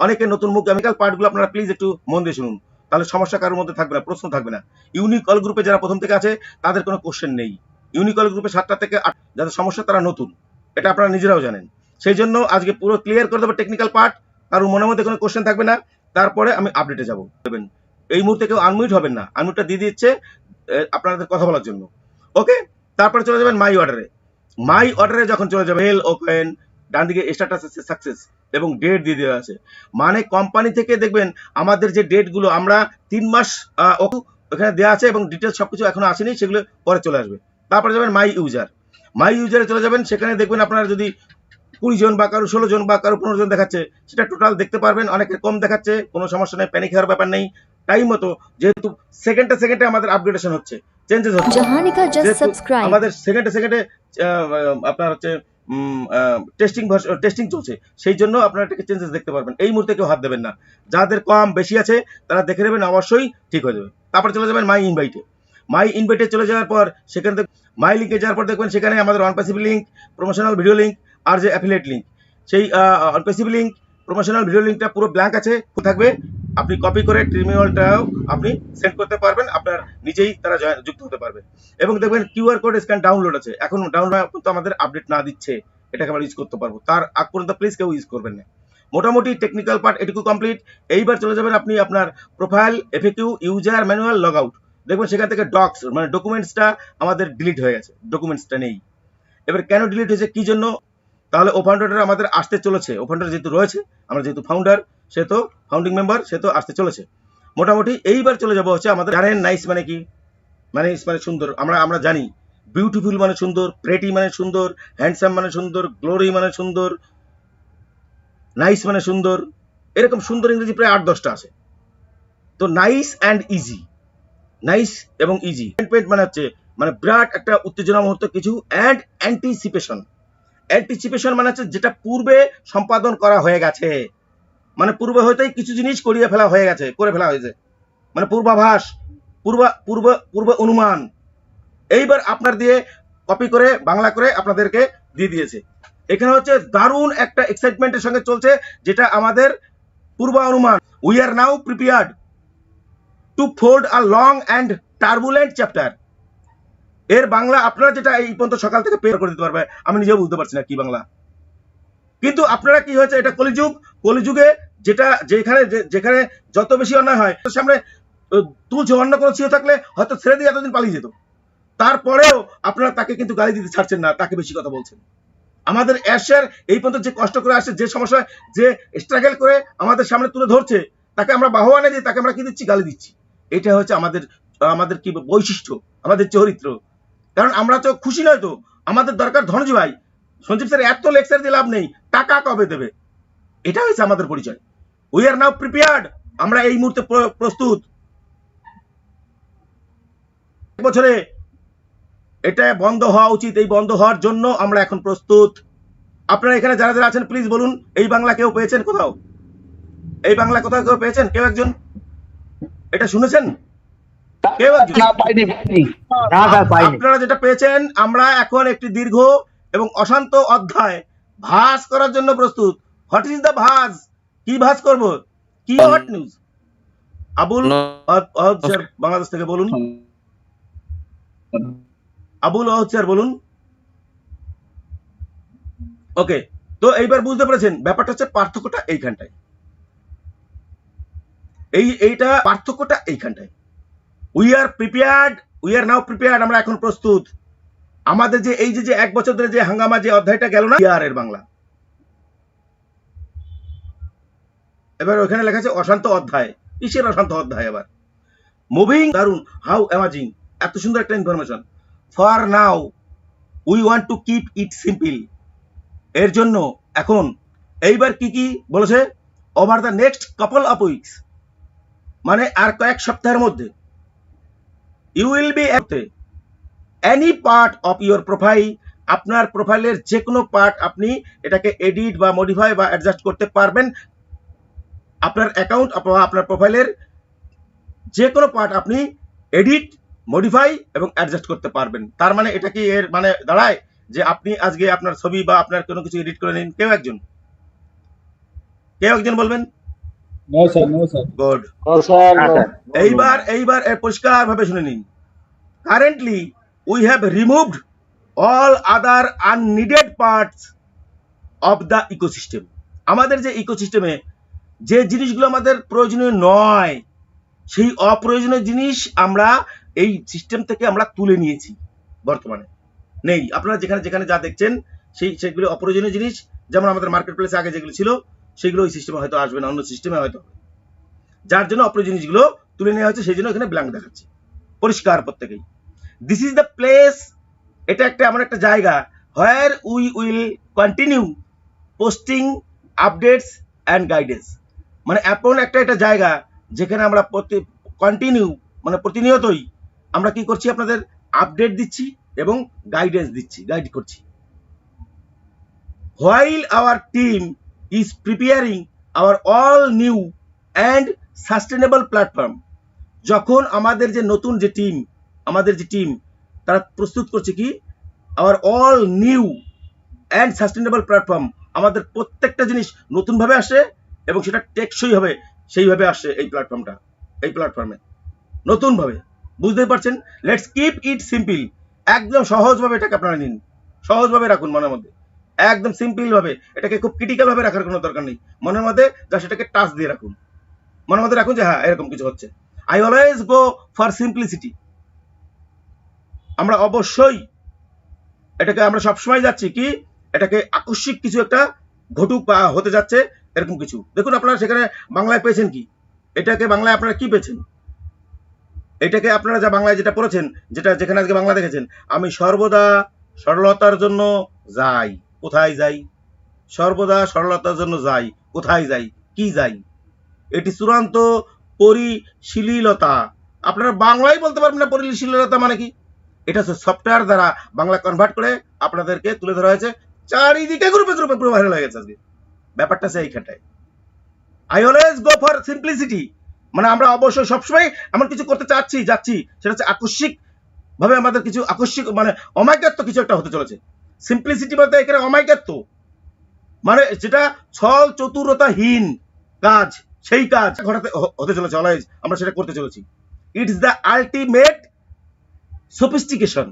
Speaker 1: অনেকে নতুন মুখ কেমিক্যাল পার্টগুলো আপনারা প্লিজ একটু মন দিয়ে শুনুন, তাহলে সমস্যা কারোর মধ্যে থাকবে না, প্রশ্ন থাকবে না। ইউনিক অল গ্রুপে যারা প্রথম থেকে আছে তাদের কোনো কোশ্চেন নেই, ইউনিক অল গ্রুপে 7টা থেকে 8 যাদের সমস্যা তারা নতুন, এটা আপনারা নিজেরাও জানেন। সেই জন্য আজকে পুরো ক্লিয়ার করে দেবো টেকনিক্যাল পার্ট, কারোর মনের মধ্যে কোনো কোশ্চেন থাকবে না, তারপরে আমি আপডেটে যাবো। এই মুহূর্তে কেউ আনমিউট হবেন না, আনমিউটটা দিয়ে দিচ্ছে আপনাদের কথা বলার জন্য। ওকে, তারপরে চলে যাবেন মাই অর্ডারে। মাই অর্ডারে যখন চলে যাবে হেল ওপেন, ডান দিকে স্ট্যাটাস আছে সাকসেস এবং ডেট দিয়ে দেওয়া আছে, মানে কোম্পানি থেকে দেখবেন আমাদের যে ডেটগুলো আমরা 3 মাস ওখানে দেওয়া আছে, এবং ডিটেলস সবকিছু এখনো আসেনি, সেগুলো পরে চলে আসবে। তারপরে যাবেন মাই ইউজার, মাই ইউজারে চলে যাবেন, সেখানে দেখবেন আপনারা যদি 20 জন বা কারো 16 জন বা কারো 15 জন দেখাচ্ছে সেটা টোটাল দেখতে পারবেন, অনেকের কম দেখাচ্ছে, কোনো সমস্যা নেই, প্যানিক হওয়ার ব্যাপার নেই। টাইম মতো যেহেতু সেকেন্ডে সেকেন্ডে আমাদের আপগ্রেডেশন হচ্ছে, চেঞ্জেস হচ্ছে, আমাদের সেকেন্ডে সেকেন্ডে আপনার হচ্ছে টেস্টিং চলছে, সেই জন্য আপনারা এটাকে চেঞ্জেস দেখতে পারবেন। এই মুহূর্তে কেউ হাত দেবেন না, যাদের কম বেশি আছে তারা দেখে নেবেন, অবশ্যই ঠিক হয়ে যাবে। তারপর চলে যাবেন মাই ইনভাইটে, মাই ইনভাইটে চলে যাওয়ার পর সেখানে মাই লিঙ্কে যাওয়ার পর দেখবেন সেখানে আমাদের অনপ্যাসিভ লিঙ্ক, প্রমোশনাল ভিডিও লিঙ্ক আর যে অ্যাফিলিয়েট লিঙ্ক, সেই অনপ্যাসিভ লিঙ্ক প্রমোশনাল ভিডিও লিঙ্কটা পুরো ব্ল্যাঙ্ক আছে থাকবে, আপনি কপি করে ট্রিমিওলটাও আপনি সেন্ড করতে পারবেন, আপনার নিজেই তারা যুক্ত হতে পারবে। এবং দেখবেন কিউআর কোড স্ক্যান ডাউনলোড আছে, এখন ডাউনলোড কিন্তু আমাদের আপডেট না দিচ্ছে, এটাকে আমরা ইউজ করতে পারবো, তার আগ পর্যন্ত প্লিজ কেউ ইউজ করবেন না। মোটামুটি টেকনিক্যাল পার্ট এটুকু কমপ্লিট। এইবার চলে যাবেন আপনি আপনার profile, FAQ, user manual, log out, দেখবেন সেখান থেকে ডক্স মানে ডকুমেন্টসটা আমাদের ডিলিট হয়ে গেছে, ডকুমেন্টসটা নেই। এবার কেন ডিলিট হয়েছে, কি জন্য, তাহলে ওপেন আমাদের আসতে চলেছে, ওপেন যেহেতু রয়েছে, আমরা যেহেতু ফাউন্ডার, সে তো ফাউন্ডিং মেম্বার, সে তো আসতে চলেছে। মোটামুটি এইবার চলে যাবো হচ্ছে আমাদের, জানেন নাইস মানে কি, মানে সুন্দর, আমরা জানি বিউটিফুল মানে সুন্দর, প্রেটি মানে সুন্দর, হ্যান্ডসাম মানে সুন্দর, গ্লোরি মানে সুন্দর, নাইস মানে সুন্দর, এরকম সুন্দর ইংরেজি প্রায় 8-10টা আছে। তো নাইস অ্যান্ড ইজি, নাইস এবং ইজি, মানে হচ্ছে মানে বিরাট একটা উত্তেজনা মুহূর্ত কিছু, অ্যান্ড অ্যান্টিসিপেশন, অ্যান্টিসিপেশন মানে হচ্ছে যেটা পূর্বে সম্পাদন করা হয়ে গেছে, মানে পূর্বে হয়তোই কিছু জিনিস করিয়ে ফেলা হয়ে গেছে, করে ফেলা হয়েছে, মানে পূর্বাভাস, পূর্ব অনুমান, এইবার আপনার দিয়ে কপি করে বাংলা করে আপনাদেরকে দিয়ে দিয়েছে। এখানে হচ্ছে দারুণ একটা এক্সাইটমেন্টের সঙ্গে চলছে, যেটা আমাদের পূর্ব অনুমান। We are now prepared two fold a long and turbulent chapter. এর বাংলা আপনারা যেটা এই পর্যন্ত সকাল থেকে পেয়ার করে দিতে পারবে, আমি নিজেও বুঝতে পারছি না কি বাংলা, কিন্তু আপনারা কি হয়েছে, এটা কলিযুগ, কলিযুগে যেটা যেখানে যত বেশি অন্যায় হয় সামনে তুলছে, অন্য কোনো ছিল থাকলে হয়তো ছেড়ে দিয়ে এতদিন পালিয়ে যেত, তারপরেও আপনারা তাকে কিন্তু গালি দিতে ছাড়ছেন না, তাকে বেশি কথা বলছেন। আমাদের এশিয়ার এই পর্যন্ত যে কষ্ট করে আসে, যে সমস্যা, যে স্ট্রাগল করে আমাদের সামনে তুলে ধরছে, তাকে আমরা বাহবা না দিই, তাকে আমরা কি দিচ্ছি? গালি দিচ্ছি। এটা হচ্ছে আমাদের কি বৈশিষ্ট্য, আমাদের চরিত্র। কারণ আমরা তো খুশি নয়, তো আমাদের দরকার ধনজি ভাই, সঞ্জীব স্যার এত লেকচার দিয়ে লাভ নেই, টাকা কবে দেবে, এটা হচ্ছে আমাদের পরিচয়। উই আর নাও প্রিপেয়ার্ড, আমরা এই মুহূর্তে প্রস্তুত। বছরে এটা বন্ধ হওয়া উচিত, এই বন্ধ হওয়ার জন্য আমরা এখন প্রস্তুত। আপনারা এখানে যারা যারা আছেন প্লিজ বলুন, এই বাংলা কেউ পেয়েছেন কোথাও? এই বাংলা কোথাও কেউ পেয়েছেন? কেউ একজন এটা শুনেছেন? কেউ একজন? আপনারা যেটা পেয়েছেন, আমরা এখন একটি দীর্ঘ এবং অশান্ত অধ্যায় ভাঁজ করার জন্য প্রস্তুত। হোয়াট ইজ দ্য ভাঁজ? কি ভাঁজ করব? কি hot news? Abul sir Bangladesh থেকে বলুন। আবুল স্যার বলুন। ওকে, তো এইবার বুঝতে পেরেছেন ব্যাপারটা হচ্ছে পার্থক্যটা এইখানটায়, এইটা পার্থক্যটা এইখানটায়। We are prepared, we are now prepared, আমরা এখন প্রস্তুত। আমাদের যে এই যে 1 বছর ধরে যে হাঙ্গামা, যে অধ্যায়টা গেল না, ইয়ার এর বাংলা। এবার ওখানে লেখা আছে অশান্ত অধ্যায়। কিসের অশান্ত অধ্যায়? আবার মুভিং, দারুন, হাউ অ্যামাজিং, এত সুন্দর একটা information. For now we want to keep it simple, এর জন্য এখন এইবার কি কি বলেছে? Over the next couple of weeks, মানে আর কয়েক সপ্তাহের মধ্যে, you will be any part of your profile, আপনার প্রোফাইলের যে কোনো পার্ট আপনি এটাকে এডিট বা মডিফাই বা অ্যাডজাস্ট করতে পারবেন। আপনার অ্যাকাউন্ট অথবা আপনার প্রোফাইলের যে কোনো পার্ট আপনি এডিট, মডিফাই এবং অ্যাডজাস্ট করতে পারবেন। তার মানে এটা কি এর মানে দাঁড়ায় যে আপনি আজকে আপনার ছবি বা আপনার কোনো কিছু এডিট করে নিন? কেউ একজন বলবেন?
Speaker 4: No sir, no sir.
Speaker 1: Good. এইবার পরিষ্কার ভাবে শুনে নিন। Currently we have removed all other unneeded parts of the ecosystem. আমাদের যে ইকোসিস্টেমে যে জিনিসগুলো আমাদের প্রয়োজনীয় নয়, সেই অপ্রয়োজনীয় জিনিস আমরা এই সিস্টেম থেকে আমরা তুলে নিয়েছি, বর্তমানে নেই। আপনারা যেখানে যেখানে যা দেখছেন সেগুলো অপ্রয়োজনীয় জিনিস। যেমন আমাদের মার্কেট প্লেসে আগে যেগুলো ছিল সেগুলো ওই সিস্টেমে হয়তো আসবে না, অন্য সিস্টেমে হয়তো, যার জন্য অপ্রয়োজনীয় জিনিসগুলো তুলে নেওয়া হয়েছে, সেই জন্য এখানে ব্ল্যাঙ্ক দেখাচ্ছে পরিষ্কার প্রত্যেকেই। দিস ইজ দ্য প্লেস, এটা একটা এমন একটা জায়গা, where we will continue posting updates and guidance, মানে এমন একটা জায়গা যেখানে আমরা কন্টিনিউ মানে প্রতিনিয়তই আমরা কি করছি? আপনাদের আপডেট দিচ্ছি এবং গাইডেন্স দিচ্ছি, গাইড করছি। While our team is preparing hour all new and sustainable platform, যখন আমাদের যে নতুন যে টিম, আমাদের যে টিম তারা প্রস্তুত করছে কি? Hour all new and sustainable platform, আমাদের প্রত্যেকটা জিনিস নতুনভাবে আসে এবং সেটা টেকসই হবে, সেইভাবে আসে এই প্ল্যাটফর্মটা, এই প্ল্যাটফর্মে নতুনভাবে। বুঝতেই পারছেন? লেটস কিপ ইট সিম্পল, একদম সহজভাবে এটাকে আপনারা নিন, সহজভাবে রাখুন মনের মধ্যে, একদম সিম্পল ভাবে। এটাকে খুব ক্রিটিক্যাল ভাবে রাখার কোনো দরকার নেই মনের মধ্যে, যা সেটাকে টাচ দিয়ে রাখুন, মনের মধ্যে রাখুন যে হ্যাঁ এরকম কিছু হচ্ছে। I always go for simplicity, আমরা অবশ্যই এটাকে আমরা সবসময় যাচ্ছি কি? এটাকে আকস্মিক কিছু একটা ঘটুক বা হতে যাচ্ছে এরকম কিছু। দেখুন আপনারা সেখানে বাংলায় পেয়েছেন কি? এটাকে বাংলায় আপনারা কি পেয়েছেন? এটাকে আপনারা যা বাংলায় যেটা পড়েছেন, যেটা যেখানে আজকে বাংলা দেখেছেন, আমি সর্বদা সরলতার জন্য যাই। কোথায় যাই? সর্বদা সরলতার জন্য যাই। কোথায় যাই? কি যাই? এটি চূড়ান্ত পরিশীলতা। আপনারা বাংলায় বলতে পারবেন না পরিশীলতা মানে কি? এটা হচ্ছে সফটওয়্যার দ্বারা বাংলা কনভার্ট করে আপনাদেরকে তুলে ধরা হয়েছে, চারিদিকে গ্রুপে গ্রুপে পুরো ভাইরাল হয়ে গেছে আজকে। ব্যাপারটা আছে এইখানটায়। I always go for simplicity, মানে আমরা অবশ্যই সবসময় এমন কিছু করতে যাচ্ছি, সেটা হচ্ছে আকস্মিক ভাবে আমাদের কিছু আকস্মিক মানে অমায়িকত্ব কিছু একটা হতে চলেছে। সিম্পলিসিটি বলতে এখানে অমায়িকত্ব মানে যেটা ছল চতুরতাহীন কাজ, সেই কাজ ঘটাতে হতে চলেছে, অলওয়েজ আমরা সেটা করতে চলেছি। ইটস দ্য আলটিমেট সফিস্টিকেশন,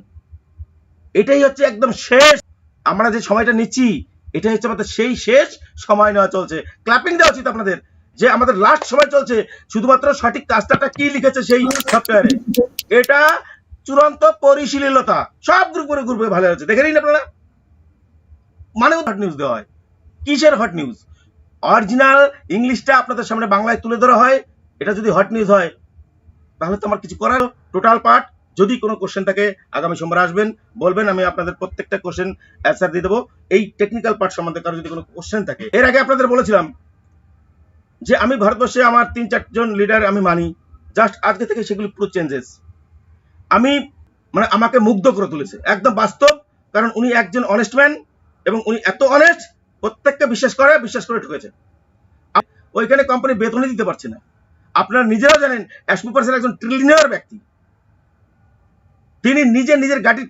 Speaker 1: এটাই হচ্ছে একদম শেষ। আমরা যে সময়টা নিচ্ছি এটাই হচ্ছে আমাদের সেই শেষ সময় নেওয়া চলছে। ক্ল্যাপিং দেওয়া উচিত আপনাদের যে আমাদের লাস্ট সময় চলছে, শুধুমাত্র সঠিক কাজটা কি লিখেছে সেই সফটওয়্যারে, এটা চূড়ান্ত পরিশীলতা। সব গ্রুপে গ্রুপে ভালো হচ্ছে, দেখে নিন আপনারা। মানে হট নিউজ দেওয়া হয়। কিসের হট নিউজ? অরিজিনাল ইংলিশটা আপনাদের সামনে বাংলায় তুলে ধরা হয়। এটা যদি হট নিউজ হয় তাহলে তো আমার কিছু করার। টোটাল পার্ট যদি কোনো কোশ্চেন থাকে আগামী সোমবার আসবেন, বলবেন, আমি আপনাদের প্রত্যেকটা কোশ্চেন অ্যান্সার দিয়ে দেবো। এই টেকনিক্যাল পার্ট সম্বন্ধে কারো যদি কোনো কোশ্চেন থাকে, এর আগে আপনাদের বলেছিলাম যে আমি ভারতবর্ষে আমার 3-4 জন লিডার আমি মানি, জাস্ট আজকে থেকে সেগুলি পুরো চেঞ্জেস। আমি মানে আমাকে মুগ্ধ করে তুলেছে, একদম বাস্তব। কারণ উনি একজন অনেস্ট ম্যান এবং উনি এত অনেস্ট, প্রত্যেককে বিশ্বাস করে ঠকেছে। ওইখানে কোম্পানি বেতনই দিতে পারছে না। আপনারা নিজেরাও জানেন অ্যাশমুপারসের একজন ট্রিলিয়নার ব্যক্তি, তিনি নিজের গাড়ি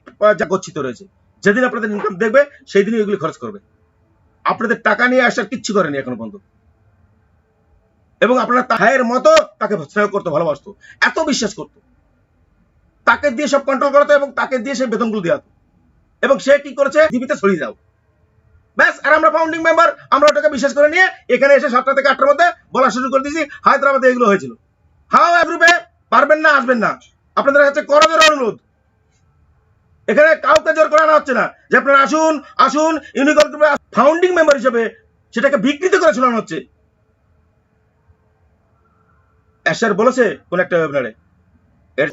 Speaker 1: গচ্ছিত রয়েছে। যেদিন আপনাদের ইনকাম দেখবে সেই দিনই এগুলি খরচ করবে। আপনাদের টাকা নিয়ে আসার কিচ্ছু করেনি এখনো পর্যন্ত। এবং আপনারা ভাইয়ের মতো তাকে স্নেহ করতো, ভালোবাসতো, এত বিশ্বাস করতো, তাকে দিয়ে সব কন্ট্রোল করাতো এবং তাকে দিয়ে সেই বেতনগুলো দেওয়া হতো। এবং সে কি করেছে? জীবিতে ছড়িয়ে যাও ব্যাস। আর আমরা ফাউন্ডিং মেম্বার, আমরা ওটাকে বিশ্বাস করে নিয়ে এখানে এসে 7টা থেকে 8টার মধ্যে বলা শুরু করে দিয়েছি হায়দ্রাবাদে এগুলো হয়েছিল। হাও গ্রুপে পারবেন না, আসবেন না, আপনাদের কাছে করজোর অনুরোধ। এখানে কাউকে জোর করে আনা হচ্ছে না যে আপনারা আসুন ইউনিকল গ্রুপে ফাউন্ডিং মেম্বার হিসেবে সেটাকে বিকৃত করে শোনানো হচ্ছে। অ্যাশার বলেছে কোন একটা ওয়েবিনারে, এর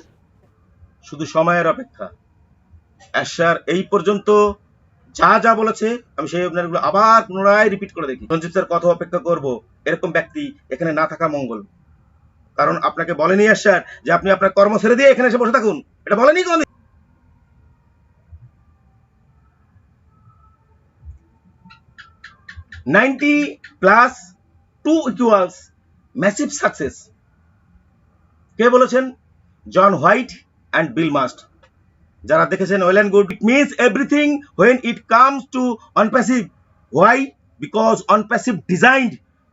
Speaker 1: শুধু সময়ের অপেক্ষা। অ্যাশার এই পর্যন্ত যা বলেছে আমি সেই ওয়েবিনারগুলো আবার পুনরায় রিপিট করে দেখি। সঞ্জীব স্যার কত অপেক্ষা করব, এরকম ব্যক্তি এখানে না থাকা মঙ্গল। কারণ আপনাকে বলেনি অ্যাশার যে আপনি আপনার কর্ম ছেড়ে দিয়ে এখানে এসে বসে থাকুন, এটা বলেনি কোনদিন। 90+2 equals massive success কে বলেছেন? John White and Bill must. যারা দেখেছেন well and good. It means everything when it comes to Onpassive. Why? Because Onpassive designed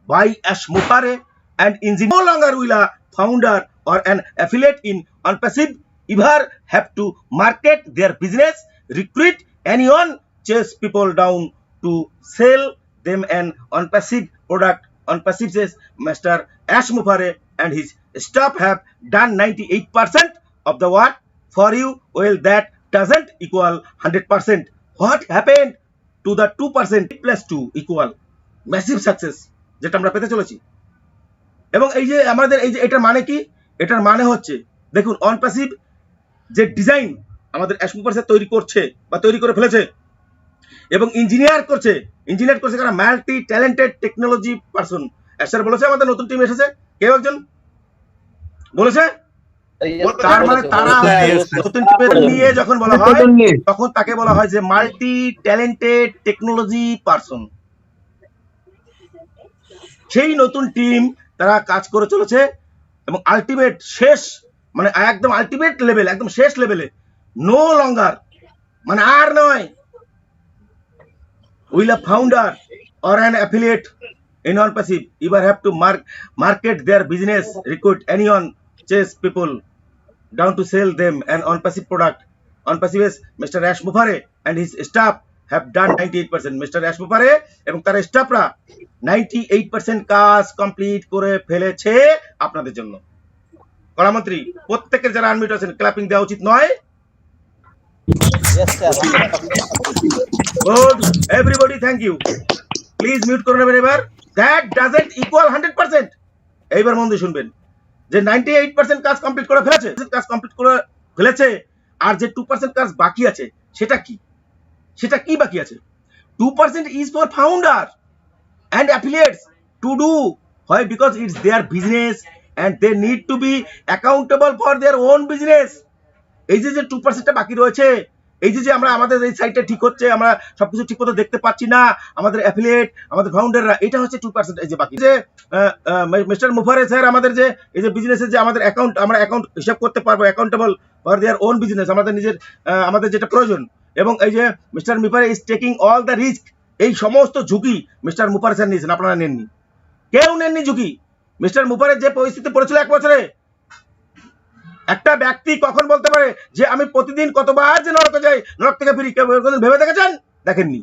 Speaker 1: by Ash Mufareh and engine no longer will a founder or an affiliate in ONPASSIVE ever have to market their business, recruit anyone, chase people down to sell them an ONPASSIVE product. ONPASSIVE says Mr. Ash Mufare and his staff have done 98% of the work for you. Well, that doesn't equal 100%. What happened to the 2%? 8+2 equal massive success যেটা আমরা পেতে চলেছি। এবং এই যে আমাদের এই যে এটার মানে কি? এটার মানে হচ্ছে দেখুন, অনপ্যাসিভ যে ডিজাইন আমাদের অ্যাশমুপারসে তৈরি করছে বা তৈরি করে ফেলেছে এবং ইঞ্জিনিয়ার করছে কারা? Multi talented technology person. অ্যাশার বলেছে আমাদের নতুন টিম এসেছে, কেউ একজন বলেছে। তার মানে তারা নতুন টিমের নিয়ে যখন বলা হয় তখন তাকে বলা হয় যে মাল্টি ট্যালেন্টেড টেকনোলজি পারসন। সেই নতুন টিম তারা কাজ করে চলেছে এবং আলটিমেট শেষ মানে একদম আলটিমেট লেভেল, একদম শেষ লেভেলে, নো লঙ্গার মানে আর নয়, will a founder or an affiliate in ONPASSIVE ever have to market their business, recruit anyone, chase people down to sell them an ONPASSIVE product. ONPASSIVE's Mr. Ash Mufare and his staff have done 98%. Mr. Ash Mufare এবং তার স্টাফরা 98% কাজ কমপ্লিট করে ফেলেছে আপনাদের জন্য। কলামন্ত্রী প্রত্যেকের যারা আনমিউট আছেন ক্ল্যাপিং দেওয়া উচিত নয়? Good, everybody thank you. Please mute করে নেবেন এবার। That doesn't equal 100%। এইবার মন দিয়ে শুনবেন যে 98% কাজ কমপ্লিট করে ফেলেছে, আর যে 2% কাজ বাকি আছে সেটা কি বাকি আছে? 2% is for founder and affiliates to do. Why? Because it's their business and they need to be accountable for their own business. এই যে 2%টা বাকি রয়েছে, এই যে আমরা আমাদের এই সাইটটা ঠিক হচ্ছে, আমরা সবকিছু ঠিক মতো দেখতে পাচ্ছি না, আমাদের অ্যাফিলিয়েট, আমাদের ফাউন্ডাররা, এটা হচ্ছে 2% এই যে বাকি। যে মিস্টার মুফারে স্যার আমাদের যে এই যে বিজনেসের যে আমাদের অ্যাকাউন্ট, আমরা অ্যাকাউন্ট হিসাব করতে পারবো, accountable for their own business, আমাদের নিজের আমাদের যেটা প্রয়োজন। এবং এই যে mister Mufareh is taking all the risk, এই সমস্ত ঝুঁকি মিস্টার মুফারে স্যার নিয়েছেন, আপনারা নেননি, কেউ নেননি ঝুঁকি। মিস্টার মুফারের যে পরিস্থিতি পড়েছিল 1 বছরে, একটা ব্যক্তি কখন বলতে পারে যে আমি প্রতিদিন কতবার যে নরকে যাই, নরক থেকে ফিরি, কেউ ভেবে দেখেছেন? দেখেননি।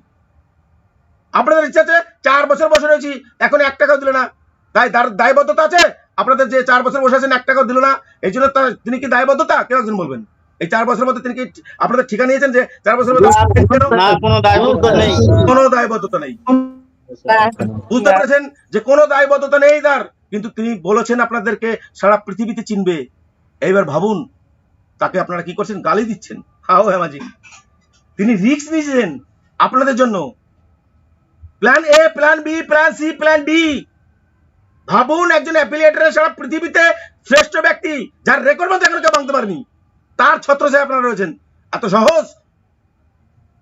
Speaker 1: আপনাদের ইচ্ছা আছে 4 বছর বসে রয়েছি, এখন 1 টাকাও দিল না, তাই দায়বদ্ধতা আছে আপনাদের যে 4 বছর বসে আছেন 1 টাকাও দিল না, এই জন্য তিনি কি দায়বদ্ধতা? কেউ একজন বলবেন। এই 4 বছরের মধ্যে তিনি কি আপনাদের ঠিকা নিয়েছেন যে 4 বছরের মধ্যে
Speaker 12: না কোনো দায়বদ্ধতা নেই।
Speaker 1: কোনো দায়বদ্ধতা নেই। বুঝতে পেরেছেন যে কোনো দায়বদ্ধতা নেই তার, কিন্তু তিনি বলেছেন আপনাদেরকে সারা পৃথিবীতে চিনবে। এইবার ভাবুন তাকে আপনারা কি করছেন, গালি দিচ্ছেন। হাও হেমাজি, তিনি রিস্ক নিয়েছেন আপনাদের জন্য। Plan A, plan B, plan C, plan D. ভাবুন একজন অ্যাফিলিয়েটর সারা পৃথিবীতে শ্রেষ্ঠ ব্যক্তি, যার রেকর্ড মধ্যে এখনো কেউ ভাঙতে পারেনি, তার ছত্রছায়ায় আপনারা রয়েছেন। এত সহজ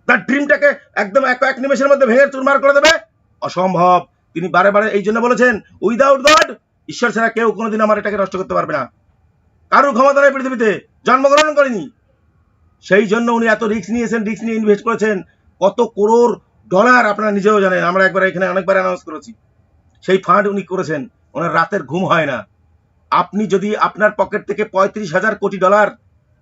Speaker 1: তার ড্রিমটাকে একদম এক নিমেষের মধ্যে ভেঙে চুরমার করে দেবে? অসম্ভব। তিনি বারে বারে এই জন্য বলেছেন, উইদাউট গড, ঈশ্বর ছাড়া কেউ কোনোদিন আমার এটাকে নষ্ট করতে পারবে না। কারোর ক্ষমতা নেই পৃথিবীতে, জন্মগ্রহণ করেনি। সেই জন্য উনি এত রিস্ক নিয়েছেন, রিস্ক নিয়ে ইনভেস্ট করেছেন। কত করোড় ডলার আপনারা নিজেও জানেন, আমরা একবার এখানে অনেকবার অ্যানাউন্স করেছি। সেই ফান্ড উনি করেছেন, ওনার রাতের ঘুম হয় না। আপনি যদি আপনার পকেট থেকে 35,000 কোটি ডলার,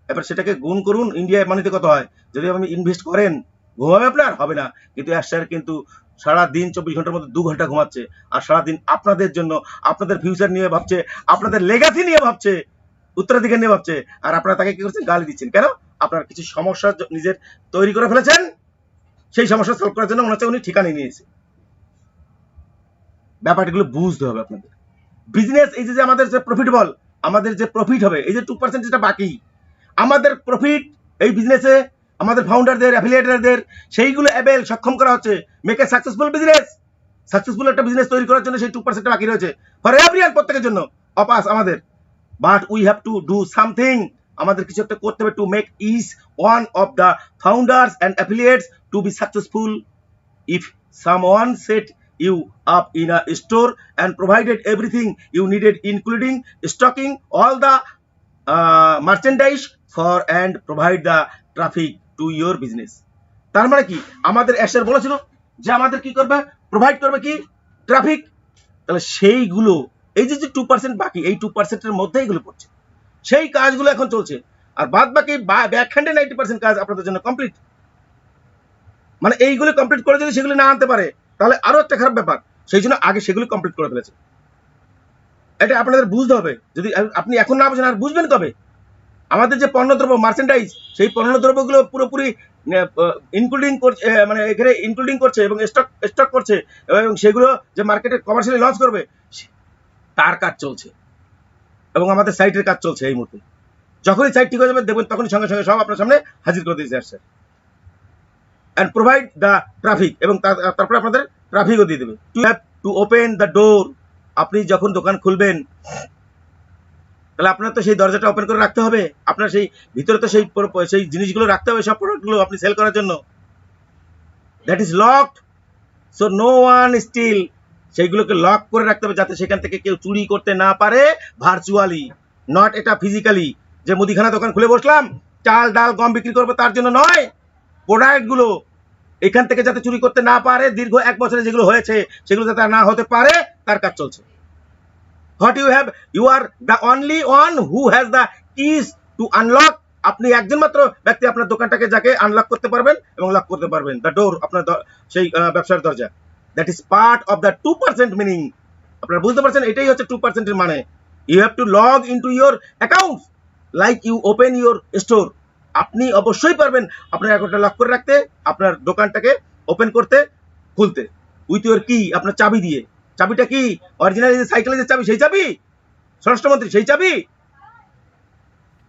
Speaker 1: এবার সেটাকে গুণ করুন ইন্ডিয়া মানিতে কত হয়, যদি আপনি ইনভেস্ট করেন, ঘুমাবে আপনার? হবে না। কিন্তু অ্যাশার কিন্তু সারাদিন 24 ঘন্টার মধ্যে 2 ঘন্টা ঘুমাচ্ছে, আর সারাদিন আপনাদের জন্য, আপনাদের ফিউচার নিয়ে ভাবছে, আপনাদের লেগাসি নিয়ে ভাবছে, উত্তরাধিকার নিয়ে ভাবছে। আর আপনারা তাকে কি করছেন, গালি দিচ্ছেন। কেন? আপনার কিছু সমস্যা নিজের তৈরি করে ফেলেছেন, সেই সমস্যা সলভ করার জন্য মনে হচ্ছে উনি ঠিকানা নিয়েছে। ব্যাপারগুলো বুঝতে হবে আপনাদের। বিজনেস এই যে আমাদের যে প্রফিটেবল, আমাদের যে প্রফিট হবে, এই যে 2% যেটা বাকি, আমাদের প্রফিট এই বিজনেসে আমাদের ফাউন্ডারদের, অ্যাফিলিয়েটরদের সেইগুলো অ্যাবেল সক্ষম করা হচ্ছে। Make a successful business. Successful একটা বিজনেস তৈরি করার জন্য সেই 2% বাকি রয়েছে ফর এভরিওয়ান, প্রত্যেকের জন্য, অপাস আমাদের। But we have to do something. আমাদের কিছু একটা করতে হবে to make each one of the founders and affiliates to be successful. If someone set you up in a store and provided everything you needed, including stocking all the merchandise for and provide the traffic to your business, তার মানে কি আমাদের অ্যাশার বলেছিল যে আমাদের কি করবে, প্রোভাইড করবে কি, ট্রাফিক। তাহলে সেইগুলো এই যে 2% বাকি, এই 2% এর মধ্যে এইগুলো পড়ছে, সেই কাজগুলো এখন চলছে। আর বাদ বাকি ব্যাকহ্যান্ডে 90% কাজ আপনাদের জন্য কমপ্লিট। মানে এইগুলো কমপ্লিট করে যদি সেগুলো না আনতে পারে, তাহলে আরো একটা খারাপ ব্যাপার। সেই জন্য আগে সেগুলো কমপ্লিট করে ফেলেছে। এটা আপনাদের বুঝতে হবে। যদি আপনি এখন না বুঝেন, আর বুঝবেন কবে? আমাদের যে পণ্যদ্রব্য, মার্চেন্ডাইজ, সেই পণ্যদ্রব্যগুলো পুরোপুরি ইনক্লুডিং করছে, মানে এখানে ইনক্লুডিং করছে এবং স্টক করছে, এবং সেগুলো যে মার্কেটে কমার্শিয়ালি লঞ্চ করবে, তার কাজ চলছে এবং আমাদের সাইটের কাজ চলছে এই মুহূর্তে। যখনই সাইট ঠিক হয়ে যাবে দেখবেন, তখনই সঙ্গে সঙ্গে সব আপনার সামনে হাজির করে দিয়েছে আসছে, and provide the traffic, এবং তারপরে আপনাদের ট্রাফিকও দিয়ে দেবে। You have to open the door. আপনি যখন দোকান খুলবেন, তাহলে আপনার তো সেই দরজাটা ওপেন করে রাখতে হবে। আপনার সেই ভিতরে তো সেই জিনিসগুলো রাখতে হবে, সব প্রোডাক্টগুলো আপনি সেল করার জন্য। That is locked, so no one steal. সেইগুলোকে লক করে রাখতে হবে যাতে সেখান থেকে কেউ চুরি করতে না পারে, ভার্চুয়ালি, নট এটা ফিজিক্যালি। যে মুদিখানা দোকান খুলে বসলাম, চাল ডাল গম বিক্রি করবো তার জন্য নয়। প্রোডাক্টগুলো এখান থেকে যাতে চুরি করতে না পারে, দীর্ঘ 1 বছরে যেগুলো হয়েছে সেগুলো যাতে না হতে পারে, তার কাজ চলছে। What you have, you are the only one who has the keys to unlock. আপনি একজন মাত্র ব্যক্তি আপনার দোকানটাকে যাকে আনলক করতে পারবেন এবং লক করতে পারবেন, দ্য ডোর, আপনার সেই ব্যবসার দরজা। That is part of the 2% meaning. আপনারা বুঝতে পারছেন, এটাই হচ্ছে 2% এর মানে। You have to log into your accounts like you open your store. আপনি অবশ্যই পারবেন আপনার অ্যাকাউন্টটা লক করে রাখতে, আপনার দোকানটাকে ওপেন করতে, খুলতে, উইথ ইউর কি, আপনার চাবি দিয়ে। চাবিটা কি? অরিজিনাল যে সাইকেলের যে চাবি, সেই চাবি? স্বরাষ্ট্রমন্ত্রী, সেই চাবি?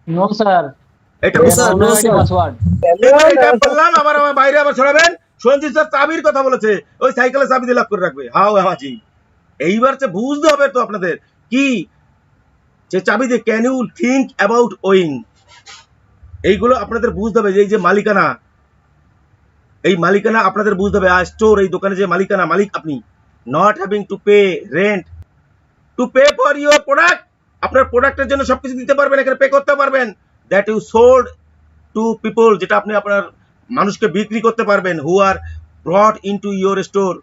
Speaker 19: নো স্যার,
Speaker 1: এটা বললাম, আবার আমার বাইরে আবার ছড়াবেন। সঞ্জিত স্যার চাবির কথা বলেছে, ওই সাইকেলের চাবি দিয়ে লক করে রাখবে। হাও হাজি, এইবার যে বুঝতে হবে তো আপনাদের কি, যে চাবি দিয়ে can you think about owing, এইগুলো আপনাদের বুঝতে হবে। এই যে মালিকানা, এই মালিকানা আপনাদের বুঝতে হবে। আর স্টোর, এই দোকানে যে মালিকানা, মালিক আপনি। Not having to pay rent, to pay for your product. আপনার প্রোডাক্টের জন্য সবকিছু দিতে পারবেন, এখানে পে করতে পারবেন। That you sold to people, যেটা আপনি আপনার মানুষকে বিক্রি করতে পারবেন। Who are brought into your store,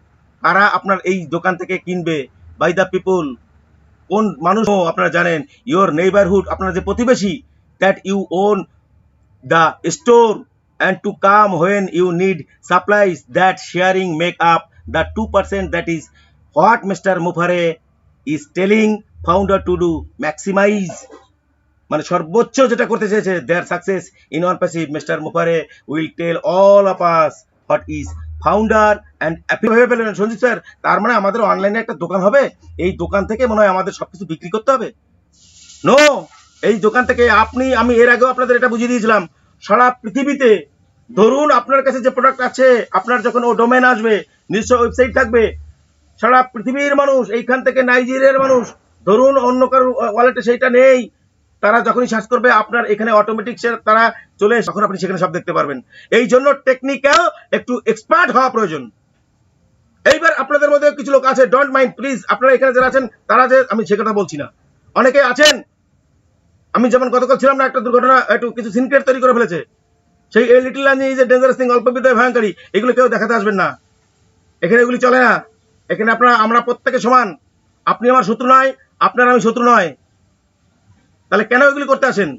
Speaker 1: কারা আপনার এই দোকান থেকে কিনবে। বাই দ্য পিপল, কোন মানুষ আপনারা জানেন। ইউর নেইবারহুড, আপনার যে প্রতিবেশী। That you own the store and to come when you need supplies. That sharing make up the 2%. That is what Mr. Mufare is telling founder to do. Maximize মানে সর্বোচ্চ যেটা করতে চেয়েছে, their success in Onpassive mister Mufareh will tell all of us what is founder and ভেবে পেলেন সঞ্জিত স্যার, তার মানে আমাদের অনলাইনে একটা দোকান হবে, এই দোকান থেকে মনে হয় আমাদের সবকিছু বিক্রি করতে হবে। নো, এই দোকান থেকে আমি এর আগেও আপনাদের এটা বুঝিয়ে দিয়েছিলাম, সারা পৃথিবীতে ধরুন আপনার কাছে যে প্রোডাক্ট আছে, আপনার যখন ও ডোমেন আসবে, নিজস্ব ওয়েবসাইট থাকবে, সারা পৃথিবীর মানুষ, এইখান থেকে নাইজেরিয়ার মানুষ, ধরুন অন্য কারোর ওয়ালেটে সেইটা নেই, তারা যখনই সার্চ করবে আপনার এখানে অটোমেটিক তারা চলে এসে তখন আপনি সেখানে সব দেখতে পারবেন। এই জন্য টেকনিক্যাল একটু এক্সপার্ট হওয়া প্রয়োজন। এইবার আপনাদের মধ্যে কিছু লোক আছে, ডোন্ট মাইন্ড প্লিজ, আপনারা এখানে যারা আছেন তারা যে, আমি সে কথা বলছি না, অনেকে আছেন, আমি যেমন গতকাল ছিলাম না, একটা দুর্ঘটনা একটু কিছু সিনক্রেট তৈরি করে ফেলেছে, সেই এই little learning is a dangerous thing, অল্প বিদ্যায় ভয়ঙ্করী, এগুলো কেউ দেখাতে আসবেন না, এখানে এগুলি চলে না। এখানে আমরা প্রত্যেকে সমান, আপনি আমার শত্রু নয়, আপনার আমি শত্রু নয়, তাহলে কেন এগুলি করতে আসেন?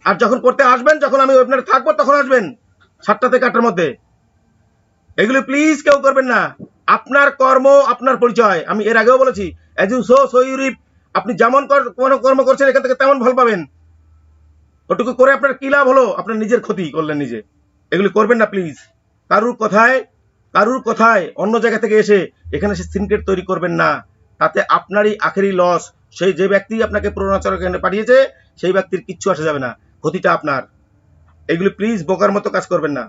Speaker 1: আর যখন করতে আসবেন, যখন আমি ওয়েবিনারে থাকবো তখন আসবেন 7টা থেকে 8টার মধ্যে। এগুলি প্লিজ কেউ করবেন না। আপনার কর্ম আপনার পরিচয়, আমি এর আগেও বলেছি, as you sow so you reap, আপনি যেমন কোনো কর্ম করছেন এখান থেকে তেমন ফল পাবেন। ওটুকু করে আপনার কি লাভ হলো? আপনার নিজের ক্ষতি করলেন নিজে। এগুলি করবেন না প্লিজ। কারুর কথায় অন্য জায়গা থেকে এসে এখানে সে সিনক্রেট তৈরি করবেন না, তাতে আপনারই আখেরি লস। সেই যে ব্যক্তি আপনাকে প্ররোচনা কেন্দ্রে পাঠিয়েছে সেই ব্যক্তির কিচ্ছু আসা যাবে না, ক্ষতিটা আপনার। এগুলি প্লিজ বোকার মতো কাজ করবেন না।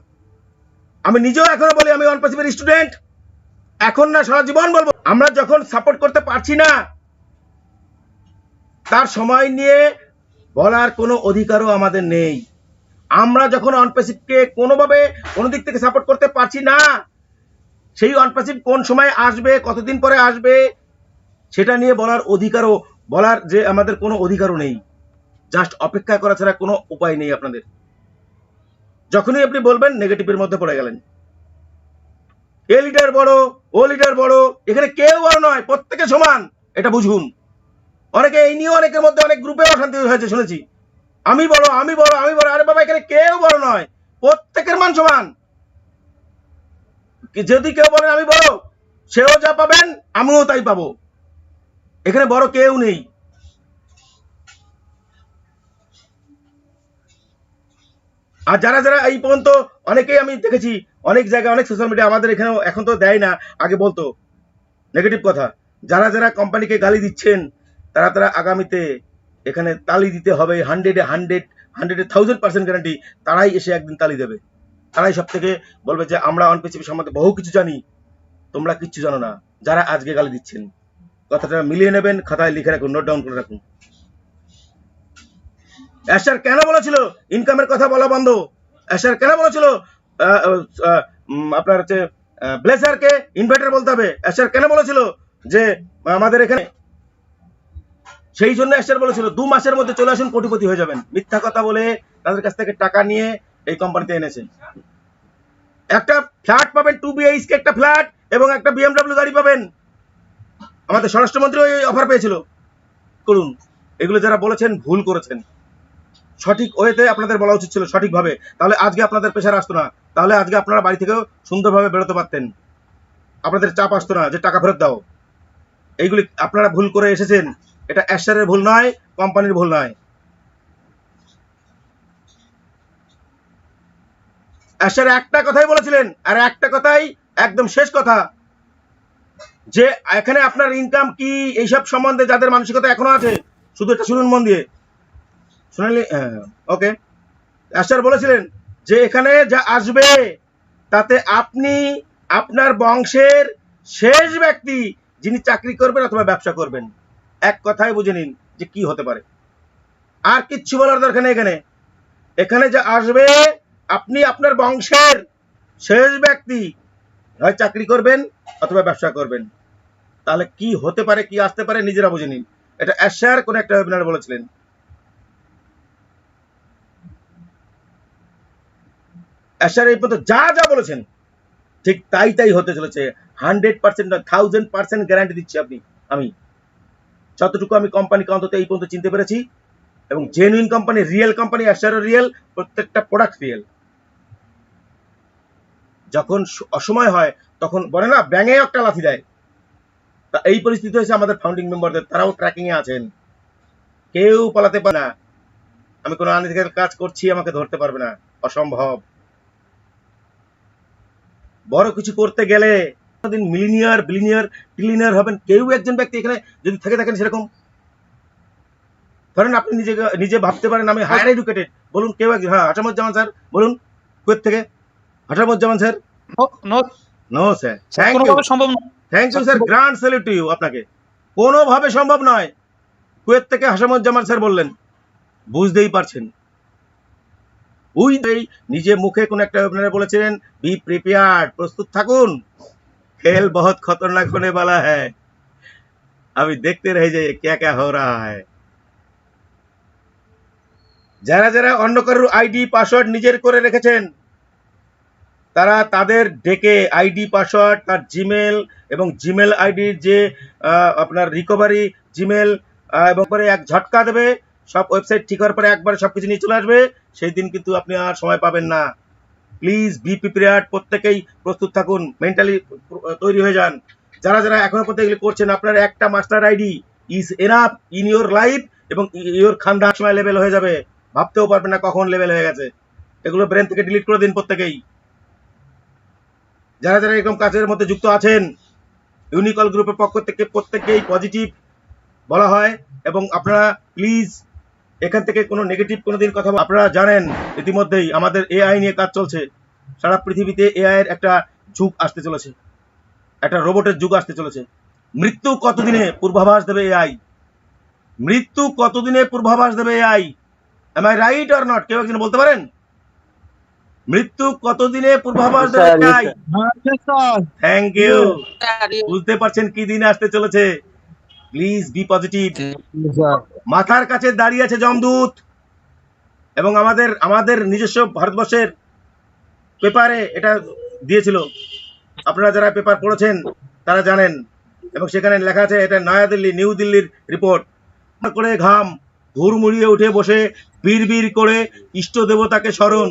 Speaker 1: আমি নিজেও এখনো বলি আমি অনপ্যাসিভের স্টুডেন্ট, এখন না সারা জীবন বলবো। আমরা যখন সাপোর্ট করতে পারছি না, তার সময় নিয়ে বলার কোনো অধিকারও আমাদের নেই। আমরা যখন অনপ্যাসিভকে কোনোভাবে কোনো দিক থেকে সাপোর্ট করতে পারছি না, সেই অনপ্যাসিভ কোন সময় আসবে, কতদিন পরে আসবে, সেটা নিয়ে বলার যে আমাদের কোনো অধিকারও নেই। জাস্ট অপেক্ষা করা ছাড়া কোনো উপায় নেই আপনাদের। যখনই আপনি বলবেন নেগেটিভের মধ্যে পড়ে গেলেন। এ লিডার বড়, ও লিডার বড়, এখানে কেউ বড় নয়, প্রত্যেকে সমান, এটা বুঝুন। অনেকে এই নিয়ে অনেকের মধ্যে অনেক গ্রুপে অশান্তি হয়েছে শুনেছি, আমি বড় আমি বড় আমি বড়। আরে বাবা, এখানে কেউ বড় নয়, প্রত্যেকের মান সমান। যদি কেউ বলেন আমি বড়, সেও যা পাবেন আমিও তাই পাবো, এখানে বড় কেউ নেই। আর যারা যারা এই পর্যন্ত, অনেকেই আমি দেখেছি অনেক জায়গায়, অনেক সোশ্যাল মিডিয়া, আমাদের এখানেও এখন তো দেয় না, আগে বলতো নেগেটিভ কথা, যারা যারা কোম্পানিকে গালি দিচ্ছেন তারা আগামীতে এখানে তালি দিতে হবে 100% গ্যারান্টি, তারাই এসে একদিন তালি দেবে। তারাই সব থেকে বলবে যে আমরা অনপ্যাসিভ সম্বন্ধে বহু কিছু জানি, তোমরা কিচ্ছু জানো না, যারা আজকে গালি দিচ্ছেন। কথাটা মিলিয়ে নেবেন, খাতায় লিখে রাখুন, নোট ডাউন করে রাখুন। অ্যাশার কেন বলেছিল ইনকামের কথা বলা বন্ধ? অ্যাশার কেন বলেছিল আপনার হচ্ছে ব্লেজারকে ইনভার্টার বলতে হবে? অ্যাশার কেন বলেছিল যে আমাদের এখানে, সেই জন্য অ্যাশার বলেছিল 2 মাসের মধ্যে চলে আসুন, কোটিপতি হয়ে যাবেন। মিথ্যা কথা বলে তাদের কাছ থেকে টাকা নিয়ে এই কোম্পানিতে এনেছে। একটা ফ্ল্যাট পাবেন, 2 BHK একটা ফ্ল্যাট এবং একটা BMW গাড়ি পাবেন। আমাদের স্বরাষ্ট্রমন্ত্রী ওই অফার পেয়েছিল। করুন, এগুলো যারা বলেছেন ভুল করেছেন, সঠিক ওয়েতে আপনাদের বলা উচিত ছিল, সঠিকভাবে, তাহলে আজকে আপনাদের প্রেশার আসতো না, তাহলে আজকে আপনারা বাড়ি থেকেও সুন্দরভাবে বেরোতে পারতেন, আপনাদের চাপ আসতো না যে টাকা ফেরত দাও। এইগুলি আপনারা ভুল করে এসেছেন, এটা অ্যাশারের ভুল নয়, কোম্পানির ভুল নয়। অ্যাশার একটা কথাই বলেছিলেন, আর একটা কথাই একদম শেষ কথা, যে এখানে আপনার ইনকাম কি এইসব সম্বন্ধে যাদের মানসিকতা এখনো আছে, শুধু এটা শুনুন মন দিয়ে, শুনলে ওকে। অ্যাশার বলেছিলেন যে এখানে যা আসবে তাতে আপনি আপনার বংশের শেষ ব্যক্তি যিনি চাকরি করবেন অথবা ব্যবসা করবেন। এক কথায় বুঝে নিন যে কি হতে পারে, আর কিচ্ছু বলার দরকার নেই। এখানে যা আসবে, আপনি আপনার বংশের শেষ ব্যক্তি, হয় চাকরি করবেন অথবা ব্যবসা করবেন। তাহলে কি হতে পারে, কি আসতে পারে নিজেরা বুঝে নিন। এটা অ্যাশার কোন একটা ওয়েবিনারে বলেছিলেন। অ্যাশার এই পর্যন্ত যা যা বলেছেন ঠিক তাই হতে চলেছে। 100% না, 1000% গ্যারান্টি দিচ্ছি আমি যতটুকু আমি কোম্পানিকে অন্তত এই পর্যন্ত চিনতে পেরেছি, এবং জেনুইন কোম্পানি, রিয়েল কোম্পানি, অ্যাশারও রিয়েল, প্রত্যেকটা প্রোডাক্ট রিয়েল। যখন অসময় হয় তখন বলে না ব্যাঙে একটা লাথি দেয়, তা এই পরিস্থিতি হয়েছে আমাদের ফাউন্ডিং মেম্বারদের। তারাও ট্র্যাকিং এ আছেন, কেউ পালাতে পারে না। আমি কোনো আনইথিক্যাল কাজ করছি আমাকে ধরতে পারবে না, অসম্ভব। বড় কিছু করতে গেলে মিলিনিয়ার, বিলিনিয়ার, ট্রিলিনিয়ার হবেন কেউ একজন ব্যক্তি এখানে যদি থেকে থাকেন সেরকম। ধরেন আপনি নিজে ভাবতে পারেন আমি হায়ার এডুকেটেড, বলুন কেউ একজন। হ্যাঁ, হাসামুজ্জামান স্যার বলুন, কুয়েত থেকে Hasamuzzaman sir. No sir, thank you, thank you sir, grand salute to you. আপনাকে কোনোভাবে সম্ভব নয়। কুয়েত থেকে হাসামুজ্জামান স্যার বললেন, বুঝতেই পারছেন। নিজে মুখে কোন একটা আপনারা বলেছিলেন বি প্রিপেয়ার্ড, প্রস্তুত থাকুন, খেল বহুত খতরনাক होने वाला है, अभी देखते रह जाइए क्या क्या हो रहा है। যারা যারা অন্য কারোর আইডি পাসওয়ার্ড নিজের করে রেখেছেন তারা তাদের ডেকে আইডি পাসওয়ার্ড, তার জিমেল এবং জিমেল আইডির যে আপনার রিকভারি জিমেল এবং পরে এক ঝটকা দেবে, সব ওয়েবসাইট ঠিক হওয়ার পরে একবার সবকিছু নিয়ে চলে আসবে। সেই দিন কিন্তু আপনি আর সময় পাবেন না। প্লিজ বি প্রিপেয়ার্ড, প্রত্যেকেই প্রস্তুত থাকুন, মেন্টালি তৈরি হয়ে যান। যারা যারা এখনো পর্যন্ত এগুলো করছেন, আপনার একটা master ID is enough in your life এবং ইউর খানদান সময় লেভেল হয়ে যাবে, ভাবতেও পারবেন না কখন লেভেল হয়ে গেছে। এগুলো ব্রেন থেকে ডিলিট করে দিন প্রত্যেকেই। যারা যারা এরকম কাজের মধ্যে যুক্ত আছেন, ইউনিকল গ্রুপের পক্ষ থেকে প্রত্যেককেই পজিটিভ বলা হয় এবং আপনারা প্লিজ এখান থেকে কোনো নেগেটিভ কোনোদিন কথা, আপনারা জানেন ইতিমধ্যেই আমাদের এআই নিয়ে কাজ চলছে। সারা পৃথিবীতে এআই এর একটা যুগ আসতে চলেছে, একটা রোবটের যুগ আসতে চলেছে। মৃত্যু কতদিনে পূর্বাভাস দেবে এআই, মৃত্যু কতদিনে পূর্বাভাস দেবে AI, am I right or not? কেউ একজন বলতে পারেন মৃত্যু কতদিনে পূর্বাভাস দেবে এআই? Thank you. বুঝতে পারছেন কি দিন আসতে চলেছে। Please be positive. মাথার কাছে দাঁড়িয়ে আছে যমদূত এবং আমাদের নিজস্ব ভারতবর্ষের পেপারে এটা দিয়েছিল। আপনারা যারা পেপার পড়েছেন তারা জানেন এবং সেখানে লেখা আছে এটা নিউ দিল্লির রিপোর্ট। করে ঘাম হুড়মুড়িয়ে উঠে বসে বিড় করে ইষ্ট দেবতাকে স্মরণ,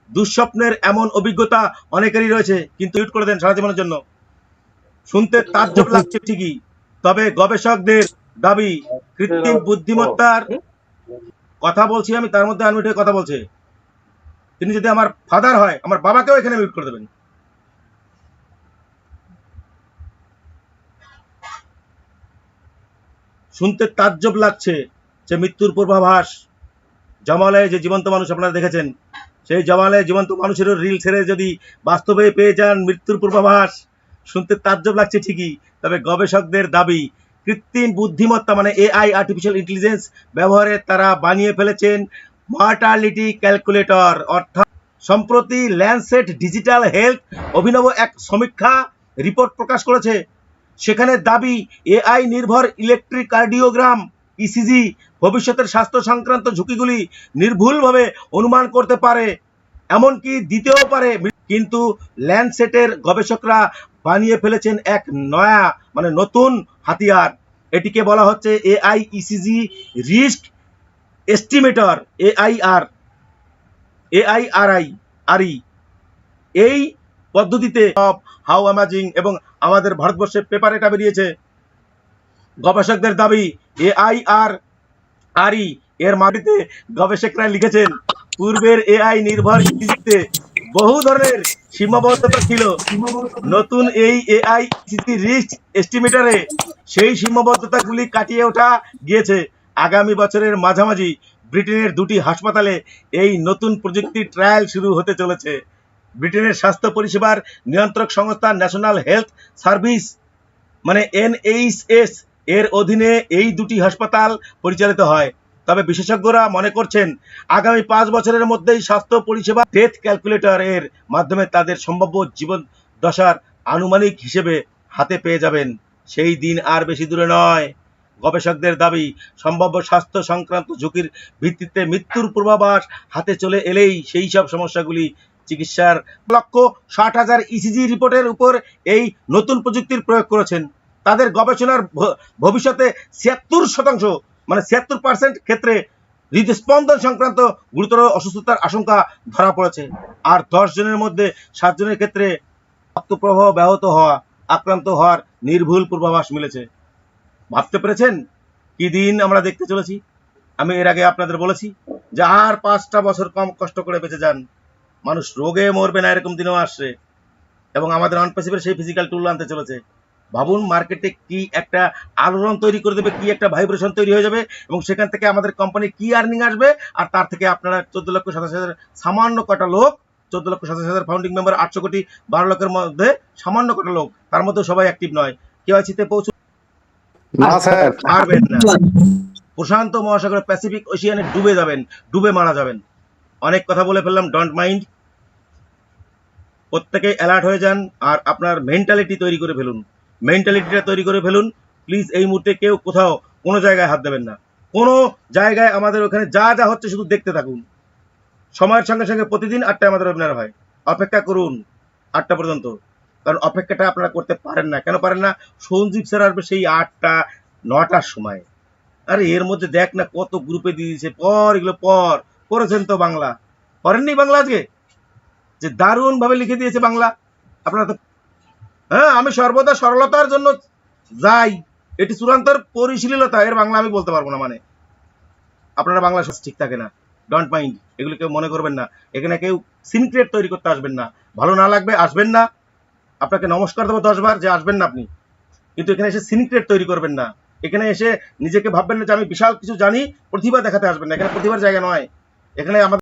Speaker 1: দুঃস্বপ্নের এমন অভিজ্ঞতা অনেকেরই রয়েছে, কিন্তু ইউট করে দেন সারা জীবনের জন্য। শুনতে তাজ্জব লাগছে ঠিকই, তবে গবেষকদের দাবি কৃত্রিম বুদ্ধিমত্তার কথা বলছি আমি, তার মধ্যে আনমিউট হয়ে কথা বলছে। তিনি যদি আমার ফাদার হয়, আমার বাবাকেও এখানে মিউট করে দেবেন। শুনতে তাজ্জব লাগছে যে মৃত্যুর পূর্বাভাস। জমালয়ে যে জীবন্ত মানুষ আপনারা দেখেছেন, সেই জমালয়ে জীবন্ত মানুষেরও রিল ছেড়ে যদি বাস্তবে পেয়ে যান মৃত্যুর পূর্বাভাস, শুনতে তাজ্জব লাগছে ঠিকই, তবে গবেষকদের দাবি কৃত্রিম বুদ্ধিমত্তা মানে এআই, আর্টিফিশিয়াল ইন্টেলিজেন্স ব্যবহারে তারা বানিয়ে ফেলেছেন মর্টালিটি ক্যালকুলেটর। অর্থাৎ সম্প্রতি ল্যান্সেট ডিজিটাল হেলথ অভিনব এক সমীক্ষা রিপোর্ট প্রকাশ করেছে। সেখানে দাবি এআই নির্ভর ইলেকট্রিক কার্ডিওগ্রাম ইসিজি ভবিষ্যতের স্বাস্থ্য সংক্রান্ত ঝুঁকিগুলি নির্ভুলভাবে অনুমান করতে পারে, এমনকি দিতেও পারে। কিন্তু ল্যান্ডসেটের গবেষকরা বানিয়ে ফেলেছেন এক নয়া মানে নতুন হাতিয়ার। এটিকে বলা হচ্ছে এআই ইসিজি রিস্ক এস্টিমেটর, এআইআরআই। এই পদ্ধতিতে হাউ অ্যামাজিং এবং আমাদের ভারতবর্ষের পেপার এটা বেরিয়েছে। গবেষকদের দাবি এআইআরআই এর মাটিতে গবেষকরা লিখেছেন পূর্বের এআই নির্ভর ইসিজিতে বহু ধরনের সীমাবদ্ধতা ছিল। নতুন এই এআই ইসিজি রিস্ক এস্টিমেটরে সেই সীমাবদ্ধতাগুলি কাটিয়ে ওঠা গিয়েছে। আগামী বছরের মাঝামাঝি ব্রিটেনের 2টি হাসপাতালে এই নতুন প্রযুক্তির ট্রায়াল শুরু হতে চলেছে। ব্রিটেনের স্বাস্থ্য পরিষেবার নিয়ন্ত্রক সংস্থা ন্যাশনাল হেলথ সার্ভিস মানে NHS এর অধীনে এই 2টি হাসপাতাল পরিচালিত হয়। তবে বিশেষজ্ঞরা মনে করছেন আগামী 5 বছরের মধ্যেই স্বাস্থ্য পরিষেবা ডেথ ক্যালকুলেটর এর মাধ্যমে তাদের সম্ভাব্য জীবন দশার আনুমানিক হিসেবে হাতে পেয়ে যাবেন। সেই দিন আর বেশি দূরে নয়। গবেষকদের দাবি সম্ভাব্য স্বাস্থ্য সংক্রান্ত ঝুঁকির ভিত্তিতে মৃত্যুর পূর্বাভাস হাতে চলে এলেই সেই সব সমস্যাগুলি চিকিৎসার 1,60,000 ইসিজি রিপোর্টের উপর এই নতুন প্রযুক্তির প্রয়োগ করেছেন। তাদের গবেষণার ভবিষ্যতে 76% মানে 76% ক্ষেত্রে হৃদস্পন্দন সংক্রান্ত গুরুতর অসুস্থতার আশঙ্কা ধরা পড়েছে, আর 10 জনের মধ্যে 7 জনের ক্ষেত্রে রক্তপ্রবাহ ব্যাহত হওয়া, আক্রান্ত হওয়ার নির্ভুল পূর্বাভাস মিলেছে। ভাবতে পেরেছেন কি দিন আমরা দেখতে চলেছি? আমি এর আগে আপনাদের বলেছি যে আর 5টা বছর কম কষ্ট করে বেঁচে যান, মানুষ রোগে মরবে না, এরকম দিনও আসছে। এবং আমাদের অনপ্যাসিভের সেই ফিজিক্যাল টুল আনতে চলেছে। ভাবুন মার্কেটে কি একটা আলোড়ন তৈরি করে দেবে, কি একটা ভাইব্রেশন তৈরি হয়ে যাবে, এবং সেখান থেকে আমাদের কোম্পানি কি আর্নিং আসবে, আর তার থেকে আপনারা 14,87,000 সামান্য কটা লোক, 14,87,000 ফাউন্ডিং মেম্বার, 800 কোটি 12 লক্ষের মধ্যে সামান্য কটা লোক, তার মধ্যে সবাই অ্যাক্টিভ নয়। কেওয়াইসিতে পারবেন না। প্রশান্ত মহাসাগরে প্যাসিফিক ওশিয়ানে ডুবে যাবেন, ডুবে মারা যাবেন। অনেক কথা বলে ফেললাম, ডোন্ট মাইন্ড। প্রত্যেকে অ্যালার্ট হয়ে যান আর আপনার মেন্টালিটি তৈরি করে ফেলুন। মেন্টালিটিটা তৈরি করে ফেলুন প্লিজ। এই মুহূর্তে কেউ কোথাও কোনো জায়গায় হাত দেবেন না। কোনো জায়গায় আমাদের ওখানে যা যা হচ্ছে শুধু দেখতে থাকুন। সময়ের সঙ্গে সঙ্গে প্রতিদিন 8টায় আমাদের ওয়েবিনার হয়, অপেক্ষা করুন 8টা পর্যন্ত। কারণ অপেক্ষাটা আপনারা করতে পারেন না। কেন পারেন না? সঞ্জীব স্যার আসবে সেই 8টা 9টার সময়। আরে এর মধ্যে দেখ না কত গ্রুপে দিয়ে দিয়েছে, পর এগুলো পর করেছেন তো বাংলা, করেননি বাংলা আজকে? যে দারুণ ভাবে লিখে দিয়েছে বাংলা। আপনারা তো, হ্যাঁ, আমি সর্বদা সরলতার জন্য যাই, এটি চূড়ান্তর পরিশীলতা, এর বাংলা আমি বলতে পারবো না। মানে আপনারা বাংলা ঠিক থাকে না, ডোন্ট মাইন্ড, এগুলো কেউ মনে করবেন না। এখানে কেউ সিনক্রেট তৈরি করতে আসবেন না। ভালো না লাগবে আসবেন না, আপনাকে নমস্কার দেবো 10 বার যে আসবেন না আপনি, কিন্তু এখানে এসে সিনক্রেট তৈরি করবেন না। এখানে এসে নিজেকে ভাববেন না যে আমি বিশাল কিছু জানি, প্রতিভা দেখাতে আসবেন না। এখানে প্রতিভার জায়গা নয়। এখানে আমাদের